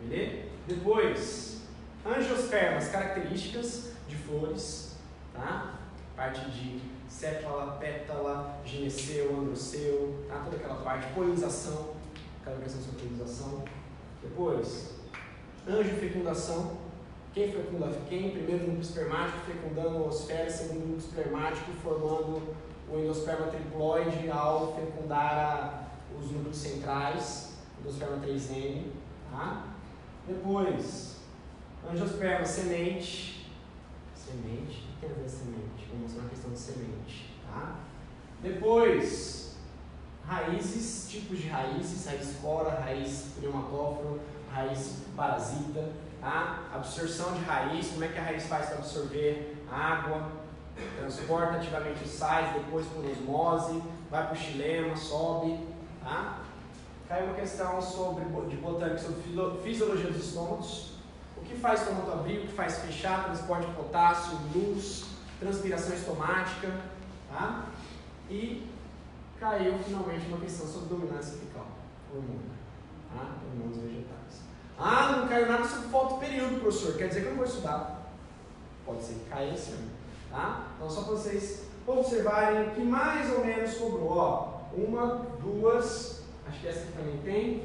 beleza? Depois, angiospermas, características de flores, tá? Parte de sépala, pétala, gineceu, androceu, tá? Toda aquela parte, polinização, aquela questão sobre polinização. Depois, angiofecundação. Quem fecunda quem? Primeiro núcleo espermático fecundando a osfera, segundo núcleo espermático formando o endosperma triploide ao fecundar os núcleos centrais, endosperma 3N. Tá? Depois, angiosperma, semente. Semente? O que tem a ver semente? Vou mostrar uma questão de semente. Tá? Depois, raízes, tipos de raízes, raiz cora, raiz pneumatófora, raiz parasita, tá? Absorção de raiz, como é que a raiz faz para absorver água, transporta ativamente os sais, depois por osmose, vai para o xilema, sobe, tá? Caiu uma questão de botânica sobre fisiologia dos estômagos, o que faz o estômago abrir, o que faz fechar, transporte de potássio, luz, transpiração estomática, tá? E caiu finalmente uma questão sobre dominância fecal, hormônio, tá? Hormônios vegetais. Ah, não caiu nada sobre fotoperíodo, professor, quer dizer que eu não vou estudar? Pode ser que caia esse ano, tá? Então só para vocês observarem que mais ou menos cobrou, ó, uma, duas, acho que essa aqui também tem,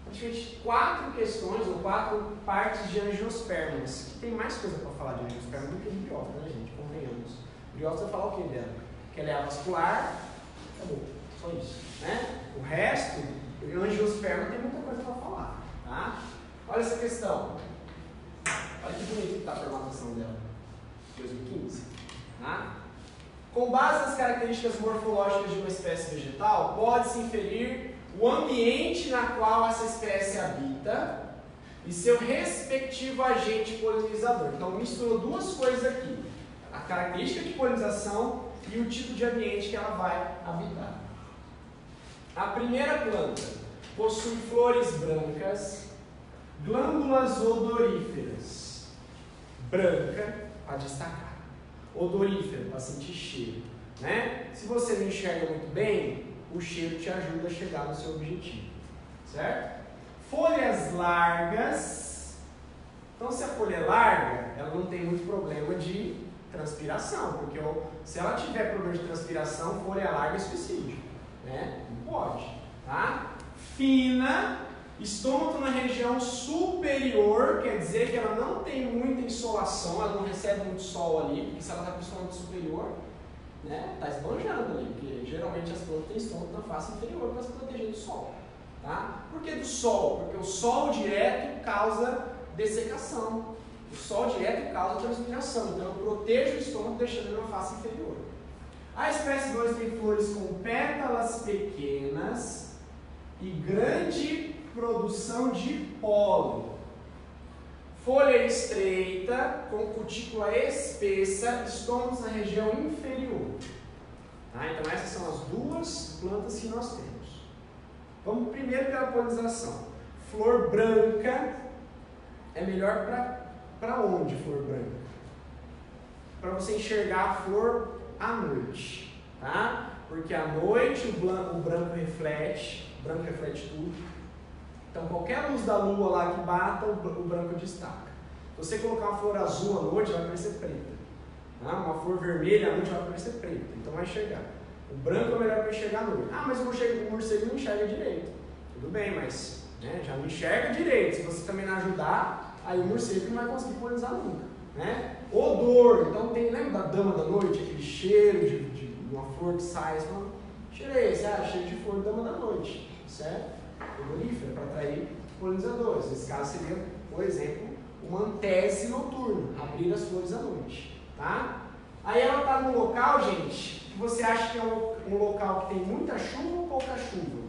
praticamente 4 questões ou 4 partes de angiospermas, que tem mais coisa para falar de angiosperma do que de biota, né, gente? Convenhamos. Biota vai falar o que dela? Que ela é avascular, acabou, só isso, né? O resto, o angiosperma tem muita coisa para falar, tá? Olha essa questão, olha que bonito que está a formatação dela, 2015, tá? Com base nas características morfológicas de uma espécie vegetal, pode-se inferir o ambiente na qual essa espécie habita e seu respectivo agente polinizador. Então, misturou duas coisas aqui, a característica de polinização e o tipo de ambiente que ela vai habitar. A primeira planta possui flores brancas, glândulas odoríferas, branca para destacar, odorífera para sentir cheiro, né? Se você não enxerga muito bem, o cheiro te ajuda a chegar no seu objetivo, certo? Folhas largas, então se a folha é larga, ela não tem muito problema de transpiração, porque se ela tiver problema de transpiração, folha larga é suicídio, né? Não pode, tá? Fina, estômago na região superior, quer dizer que ela não tem muita insolação, ela não recebe muito sol ali, porque se ela está com o estômago superior, né, está esbanjando ali, porque geralmente as plantas têm estômago na face inferior para se proteger do sol. Tá? Por que do sol? Porque o sol direto causa dessecação, o sol direto causa transpiração, então eu protejo o estômago deixando ele na face inferior. A espécie 2 tem flores com pétalas pequenas e grande produção de pólen. Folha estreita, com cutícula espessa, estômagos na região inferior. Tá? Então essas são as duas plantas que nós temos. Vamos primeiro pela polinização. Flor branca é melhor para onde flor branca? Para você enxergar a flor à noite. Tá? Porque à noite o branco reflete tudo. Então, qualquer luz da lua lá que bata, o branco destaca. Se você colocar uma flor azul à noite, vai parecer preta. Tá? Uma flor vermelha à noite vai parecer preta. Então, vai enxergar. O branco é melhor para enxergar à noite. Ah, mas o morcego não enxerga direito. Tudo bem, mas né, já não enxerga direito. Se você também não ajudar, aí o morcego não vai conseguir polinizar nunca. Né? Odor. Então, lembra da dama da noite? Aquele cheiro de uma flor que sai. Você fala, cheirei, cheiro de flor dama da noite. Certo? Odorífera para atrair polinizadores. Nesse caso seria, por exemplo, uma antese noturna, abrir as flores à noite. Tá? Aí ela está num local, gente, que você acha que é um local que tem muita chuva ou pouca chuva?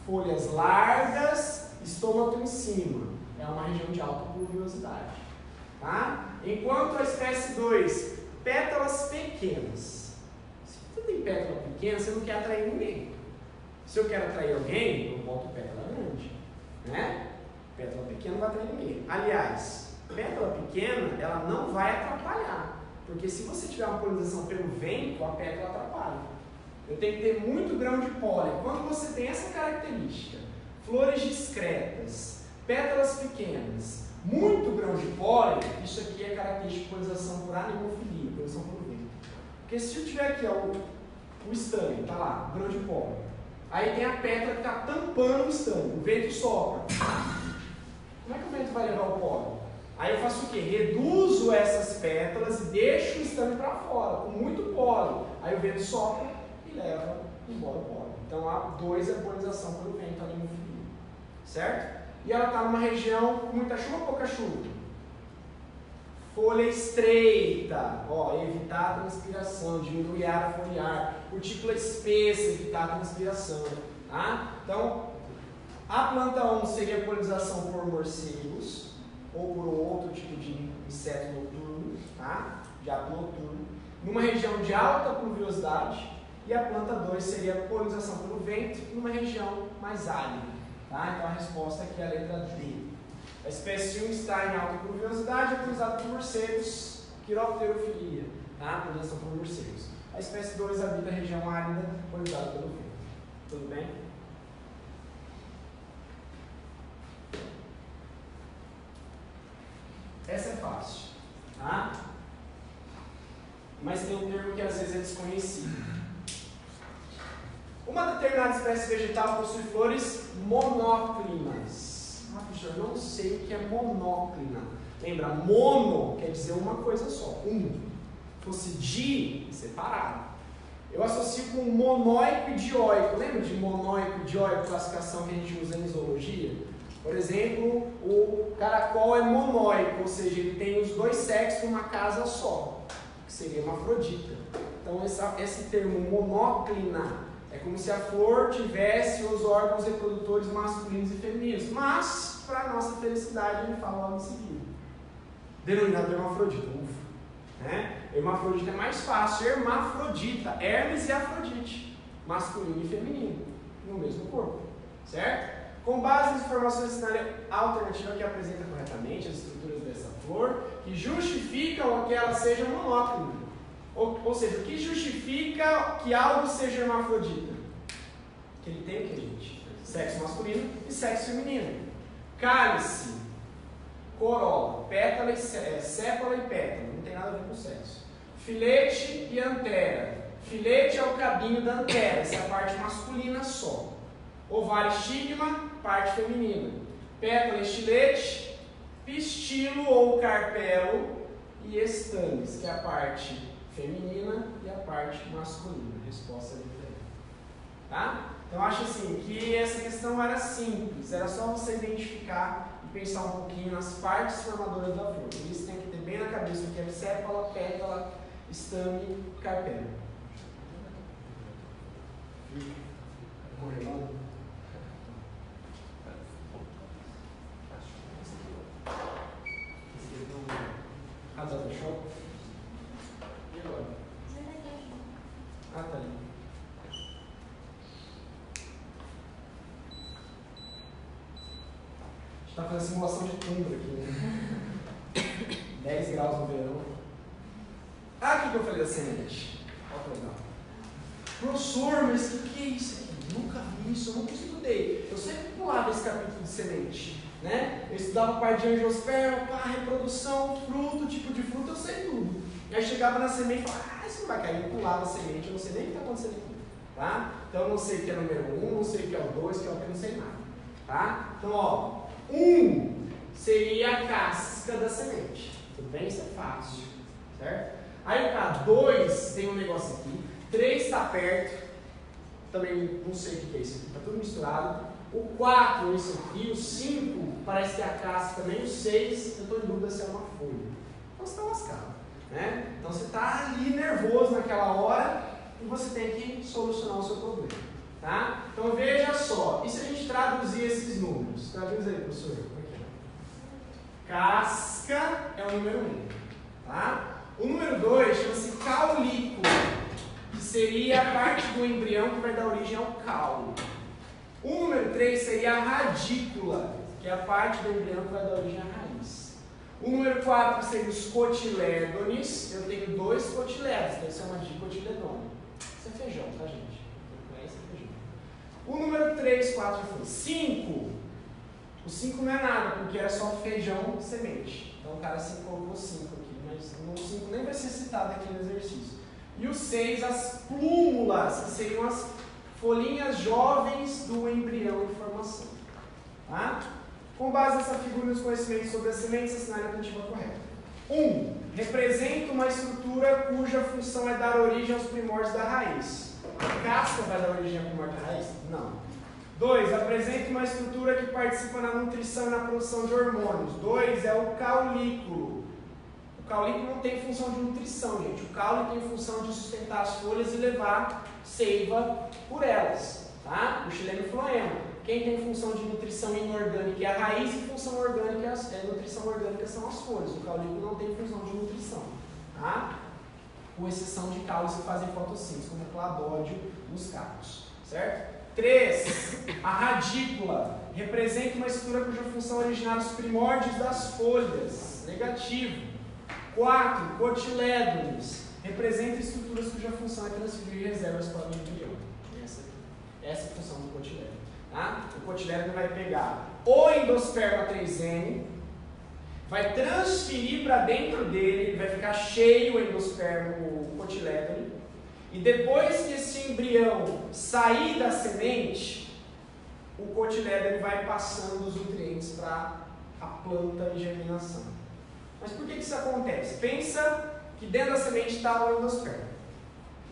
Folhas largas, estômago em cima. É uma região de alta pluviosidade. Tá? Enquanto a espécie 2, pétalas pequenas. Se você tem pétala pequena, você não quer atrair ninguém. Se eu quero atrair alguém, eu boto pétala grande, né? Pétala pequena não vai atrair ninguém. Aliás, pétala pequena, ela não vai atrapalhar, porque se você tiver uma polinização pelo vento, a pétala atrapalha. Eu tenho que ter muito grão de pólen. Quando você tem essa característica, flores discretas, pétalas pequenas, muito grão de pólen, isso aqui é característica de polinização por animofilia, polinização por vento. Porque se eu tiver aqui ó, o estame, tá lá, o grão de pólen. Aí tem a pétala que está tampando o estame, o vento sopra. Como é que o vento vai levar o pólen? Aí eu faço o quê? Reduzo essas pétalas e deixo o estame para fora, com muito pólen. Aí o vento sopra e leva embora o pólen. Então a 2 é a polinização pelo vento animofilia. Certo? e ela está numa região com muita chuva ou pouca chuva? Folha estreita, ó, evitar a transpiração, diminuir a área foliar. Cutícula espessa, evitar a transpiração. Tá? Então, a planta 1 seria polinização por morcegos ou por outro tipo de inseto noturno, tá? De ato noturno, numa região de alta pluviosidade. E a planta 2 seria polinização pelo vento numa região mais árida. Tá? Então a resposta aqui é a letra D. A espécie 1 está em alta pluviosidade, é polinizada por morcegos, quiropterofilia, tá? Polinização por morcegos. A espécie 2 habita a região árida, polinizada pelo vento. Tudo bem? Essa é fácil, tá? Mas tem um termo que às vezes é desconhecido. Uma determinada espécie vegetal possui flores monóclinas. Ah, professor, não sei o que é monóclina. Lembra, mono quer dizer uma coisa só, um. Se fosse di, separado. Eu associo com monóico e dioico. Lembra de monóico e dioico, classificação que a gente usa em zoologia? Por exemplo, o caracol é monóico, ou seja, ele tem os dois sexos numa casa só, que seria hermafrodita. Então, esse termo monóclina é como se a flor tivesse os órgãos reprodutores masculinos e femininos. Mas, para nossa felicidade, ele fala logo em seguida. Denominado hermafrodita. Ufa. Né? Hermafrodita é mais fácil. Hermafrodita. Hermes e Afrodite. Masculino e feminino. No mesmo corpo. Certo? Com base nas informações da cenário alternativa que apresenta corretamente as estruturas dessa flor, que justificam que ela seja monóclina. Ou seja, o que justifica que algo seja hermafrodita? Que ele tem o que, gente? Sexo masculino e sexo feminino. Cálice, corola, pétala e sépala e pétala. Não tem nada a ver com sexo. Filete e antera. Filete é o cabinho da antera. Essa é a parte masculina só. Ovário, estigma, parte feminina. Pétala, estilete, pistilo ou carpelo e estames, que é a parte feminina e a parte masculina. Resposta é diferente. Tá? Então, eu acho assim que essa questão era simples. Era só você identificar e pensar um pouquinho nas partes formadoras da flor. Por isso tem que ter bem na cabeça o que é sépala, pétala, estame, carpelo. Correlando. Razão do show? E agora? Ah, tá ali. A gente está fazendo simulação de tundra aqui, né? 10 graus no verão. Ah, o que eu falei da semente? Olha que legal. Professor, mas o que é isso aqui? Nunca vi isso, eu nunca estudei. Eu sempre pulava esse capítulo de semente. Né? Eu estudava parte de angiosperma, reprodução, fruto, tipo de fruta, eu sei tudo. E aí chegava na semente e falava, isso não vai cair, eu pulava a semente, eu não sei nem o que está acontecendo aqui. Tá? Então eu não sei o que é número 1, não sei o que é o 2, o que é o 3, não sei nada. Tá? Então, ó, 1 seria a casca da semente. Tudo bem? Isso é fácil. Certo? Aí o 2 tem um negócio aqui, 3 está perto, também não sei o que é isso aqui, está tudo misturado. O 4 isso aqui, o 5 parece que é a casca também, o 6 eu estou em dúvida se é uma folha. Então você está lascado, né? Então você está ali nervoso naquela hora e você tem que solucionar o seu problema, tá? Então veja só, e se a gente traduzir esses números? Traduz aí, professor. Aqui. Casca é o número 1, tá? O número 2 chama-se caulícula, que seria a parte do embrião que vai dar origem ao caule. O número 3 seria a radícula, que é a parte do embrião que vai dar origem à raiz. O número 4 seria os cotilédones. Eu tenho 2 cotilédones, deve ser uma dicotiledone. Isso é feijão, tá, gente? Isso é feijão. O número 3, 4 já foi. 5. O 5 não é nada, porque era só feijão semente. Então o cara se colocou 5 aqui, mas o 5 nem vai ser citado aqui no exercício. E o 6, as plúmulas, que seriam as folhinhas jovens do embrião em formação. Tá? Com base nessa figura e nos conhecimentos sobre as sementes, a cenário alternativa correta. 1. Representa uma estrutura cuja função é dar origem aos primórdios da raiz. A casca vai dar origem ao primórdio da raiz? Não. 2. Apresenta uma estrutura que participa na nutrição e na produção de hormônios. 2 é o caulículo. O caulículo não tem função de nutrição, gente. O caule tem função de sustentar as folhas e levar seiva por elas. Tá? O xilema e floema. Quem tem função de nutrição inorgânica é a raiz e função orgânica, nutrição orgânica são as folhas. O caulículo não tem função de nutrição. Tá? Com exceção de caules que fazem fotossíntese, como o cladódio nos cactos. Certo? 3. A radícula representa uma estrutura cuja função é originar os primórdios das folhas. Negativo. 4. Cotilédones representa estruturas cuja função é transferir reservas para o embrião. Essa é a função do cotilédone. Tá? O cotilédone vai pegar o endosperma 3N, vai transferir para dentro dele, ele vai ficar cheio o endosperma, o cotilédone, e depois que esse embrião sair da semente, o cotilédone vai passando os nutrientes para a planta em germinação. Mas por que isso acontece? Pensa que dentro da semente está o endosperma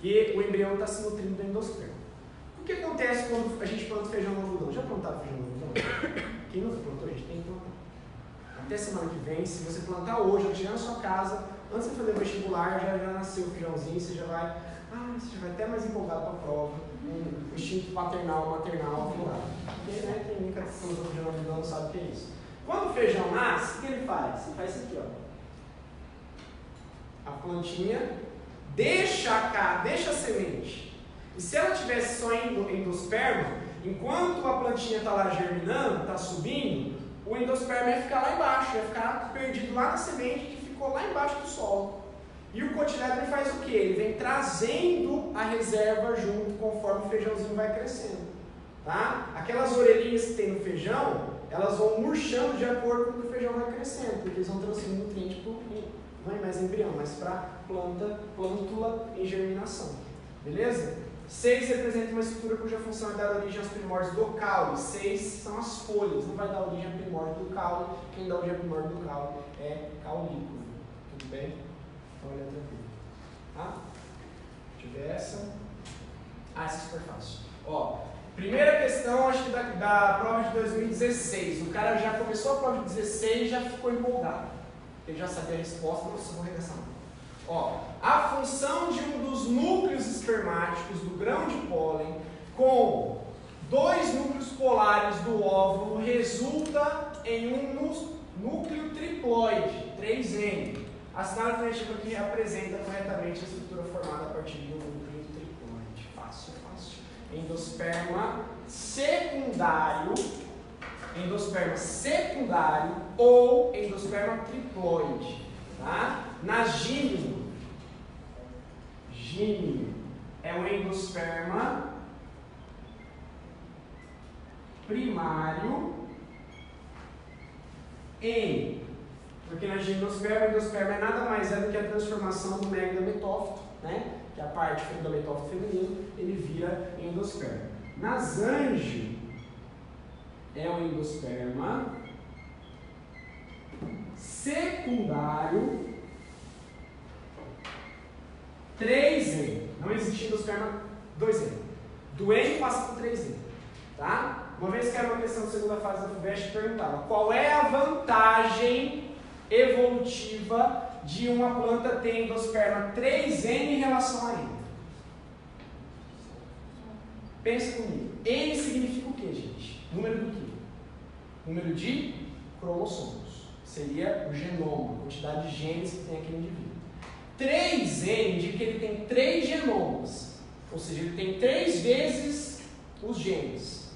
e o embrião está se nutrindo do endosperma. O que acontece quando a gente planta feijão no algodão? Já plantaram feijão no algodão? Quem nunca plantou, gente, tem que plantar. Até semana que vem, se você plantar hoje, ou chegar na sua casa, antes de fazer o vestibular, já nasceu o feijãozinho, você já vai até mais empolgado para a prova, um instinto paternal, maternal, aflorado. Porque, né, quem nunca plantou feijão no algodão não sabe o que é isso. Quando o feijão nasce, o que ele faz? Ele faz isso aqui, ó. A plantinha deixa a semente. E se ela tivesse só endosperma, enquanto a plantinha está lá germinando, está subindo, o endosperma ia ficar lá embaixo, ia ficar perdido lá na semente que ficou lá embaixo do solo. E o cotilédone faz o quê? Ele vem trazendo a reserva junto conforme o feijãozinho vai crescendo. Tá? Aquelas orelhinhas que tem no feijão, elas vão murchando de acordo com o que o feijão vai crescendo, porque eles vão transferindo nutriente não é mais embrião, mas para plântula em germinação. Beleza? 6 representa uma estrutura cuja função é dar origem aos primórdios do caule. 6 são as folhas, não vai dar origem ao primórdio do caule. Quem dá origem ao primórdio do caule é caulículo. Tudo bem? Então olha tranquilo. Tá? Deixa eu ver essa. Essa é super fácil. Ó, primeira questão, acho que da prova de 2016. O cara já começou a prova de 16 e já ficou empolgado. Ele já sabia a resposta, mas eu vou arregaçar. Ó, a função de um dos núcleos espermáticos do grão de pólen com 2 núcleos polares do óvulo resulta em um núcleo triploide, 3N. Assinale a alternativa que representa corretamente a estrutura formada a partir do núcleo triploide. Fácil, fácil. Endosperma secundário ou endosperma triploide. Tá? Na gíneo é o endosperma primário porque na gimnosperma, o endosperma é nada mais do que a transformação do megametófito, né? Que é a parte do metófito feminino, ele vira endosperma. Nas angios é o endosperma secundário 3N. Não existe endosperma 2N. Do N passa para 3N. Tá? Uma vez que era uma questão de segunda fase da FUVEST, perguntava qual é a vantagem evolutiva de uma planta ter endosperma 3N em relação a N. Pensa comigo. N significa o que, gente? Número do quê? Número de cromossomos. Seria o genoma, a quantidade de genes que tem aquele indivíduo. 3N indica que ele tem 3 genomas. Ou seja, ele tem 3 vezes os genes.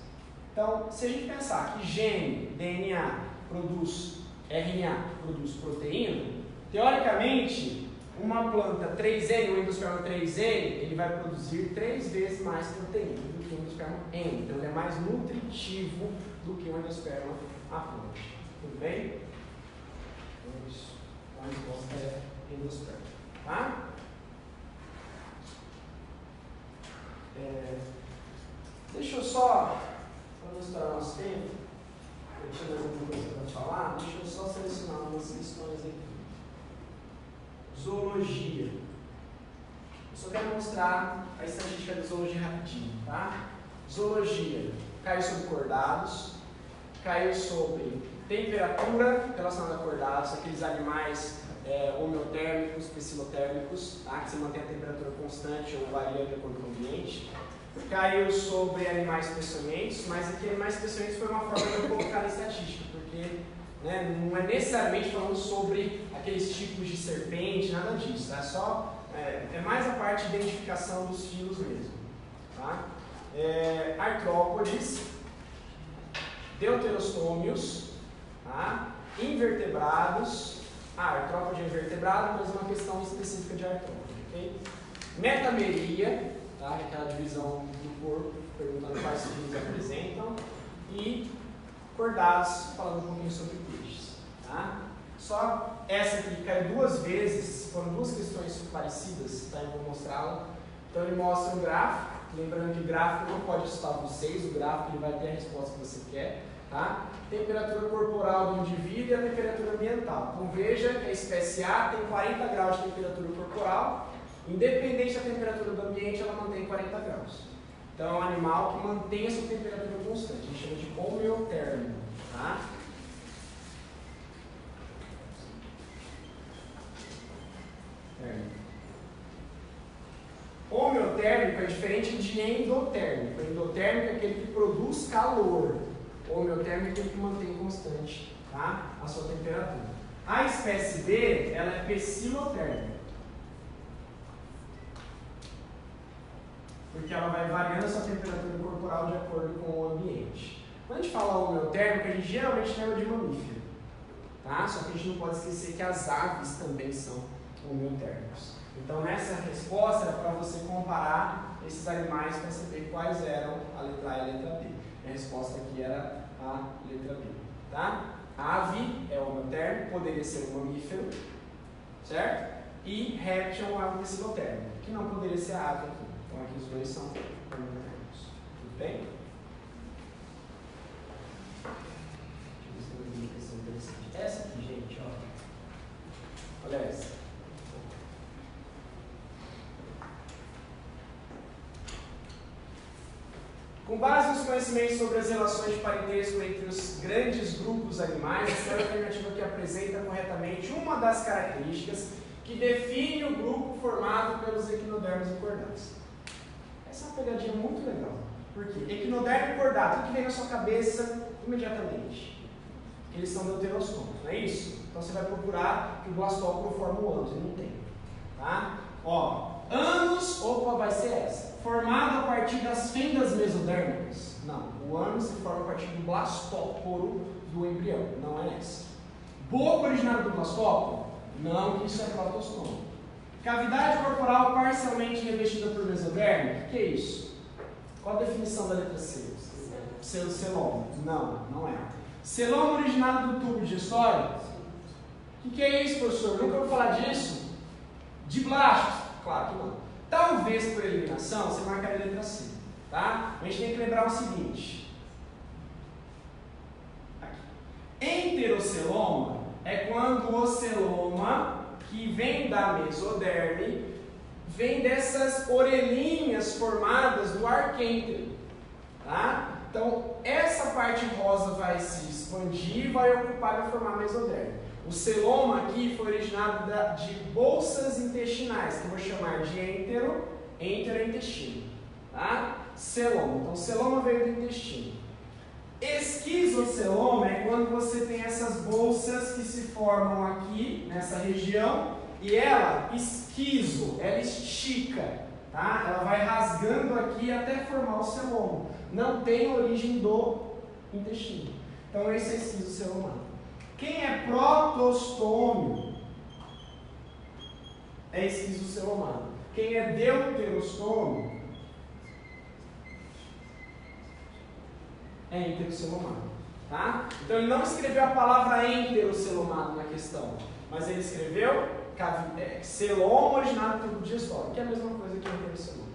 Então, se a gente pensar que gene, DNA, produz RNA, produz proteína, teoricamente, uma planta 3N, um endosperma 3N, ele vai produzir 3 vezes mais proteína do que um endosperma N. Então, ele é mais nutritivo do que um endosperma aplante. Tudo bem? Então, isso. A resposta é endosperma. Tá? Deixa eu só, para não estourar nosso tempo, eu tinha mais alguma coisa para falar, deixa eu só selecionar umas questões aqui. Zoologia. Eu só quero mostrar a estatística da zoologia rapidinho, tá? Zoologia. caiu sobre cordados, caiu sobre temperatura relacionada a cordados, aqueles animais homeotérmicos, psilotérmicos, tá? Que você mantém a temperatura constante ou varia de acordo com o ambiente. Caiu sobre animais peçonhentos, mas aqui animais peçonhentos foi uma forma de eu colocar na estatística, porque não é necessariamente falando sobre aqueles tipos de serpente, nada disso, é mais a parte de identificação dos filos mesmo. Tá? Artrópodes, deuterostômios, tá? Invertebrados. Artrópode é invertebrado, mas é uma questão específica de artrópode. Okay? Metameria, tá? Aquela divisão do corpo, perguntando quais filos apresentam. E cordados, falando um pouquinho sobre peixes. Tá? Só essa aqui caiu 2 vezes, foram 2 questões parecidas, tá? Eu vou mostrá-la. Então ele mostra um gráfico, lembrando que gráfico não pode assustar vocês, o gráfico ele vai ter a resposta que você quer. Tá? Temperatura corporal do indivíduo e a temperatura ambiental. Então veja que a espécie A tem 40 graus de temperatura corporal, independente da temperatura do ambiente, ela mantém 40 graus. Então é um animal que mantém a sua temperatura constante, a gente chama de homeotérmico. Tá? Homeotérmico é diferente de endotérmico. Endotérmico é aquele que produz calor. Homeotérmico é aquele que mantém constante, tá? A sua temperatura. A espécie B, ela é psilotérmica. Porque ela vai variando a sua temperatura corporal de acordo com o ambiente. Quando a gente fala homeotérmico, a gente geralmente lembra de mamífero. Tá? Só que a gente não pode esquecer que as aves também são homeotérmicos. Então nessa resposta era para você comparar esses animais para saber quais eram a letra A e a letra B. A resposta aqui era a letra B. Tá? Ave é homeotérmico, poderia ser um mamífero, certo? E réptil é um ave psilotérmico, que não poderia ser a ave aqui. Então aqui os dois são homeotérmicos. Tudo bem? Deixa eu ver se tem uma questão interessante. Essa aqui, gente, ó. Olha essa. Com base nos conhecimentos sobre as relações de parentesco entre os grandes grupos animais, essa é a alternativa que apresenta corretamente uma das características que define o grupo formado pelos equinodermos e cordados. Essa é uma pegadinha muito legal. Por quê? Equinodermo e cordado, o que vem na sua cabeça imediatamente? Que eles são deuterostômios, não é isso? Então você vai procurar que o blastóporo forma o ânus, e não tem. Tá? Ó, ânus, opa, vai ser essa. Formado a partir das fendas mesodérmicas? Não. O ânus se forma a partir do blastóporo do embrião. Não é essa. Boca originária do blastóporo? Não, isso é protostoma. Cavidade corporal parcialmente revestida por mesoderme? O que é isso? Qual a definição da letra C? Celoma? Não, não é. Celoma originado do tubo digestório? O que é isso, professor? Nunca ouvi falar disso? De blastos? Claro que não. Talvez por eliminação você marcaria a letra C. Tá? A gente tem que lembrar o seguinte. Aqui. Enteroceloma é quando o celoma, que vem da mesoderme, vem dessas orelhinhas formadas do arquêntero. Tá? Então, essa parte rosa vai se expandir e vai ocupar e vai formar a mesoderme. O celoma aqui foi originado de bolsas intestinais, que eu vou chamar de entero é intestino. Tá? Celoma. Então, celoma veio do intestino. Esquizoceloma é quando você tem essas bolsas que se formam aqui, nessa região, e ela, ela estica. Tá? Ela vai rasgando aqui até formar o celoma. Não tem origem do intestino. Então, esse é esquizocelomado. Quem é protostômio é esquizocelomado. Quem é deuterostômio é enterocelomado. Tá? Então ele não escreveu a palavra enterocelomado na questão, mas ele escreveu celoma originado do tubo digestório, que é a mesma coisa que enteroceloma.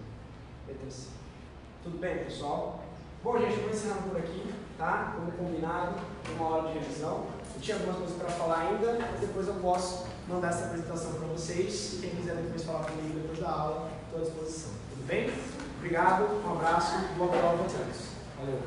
Tudo bem, pessoal? Bom, gente, eu vou encerrando por aqui, tá? Como combinado, uma hora de revisão. Eu tinha algumas coisas para falar ainda, mas depois eu posso mandar essa apresentação para vocês. Quem quiser depois falar comigo depois da aula, estou à disposição. Tudo bem? Obrigado, um abraço e boa prova para todos. Valeu!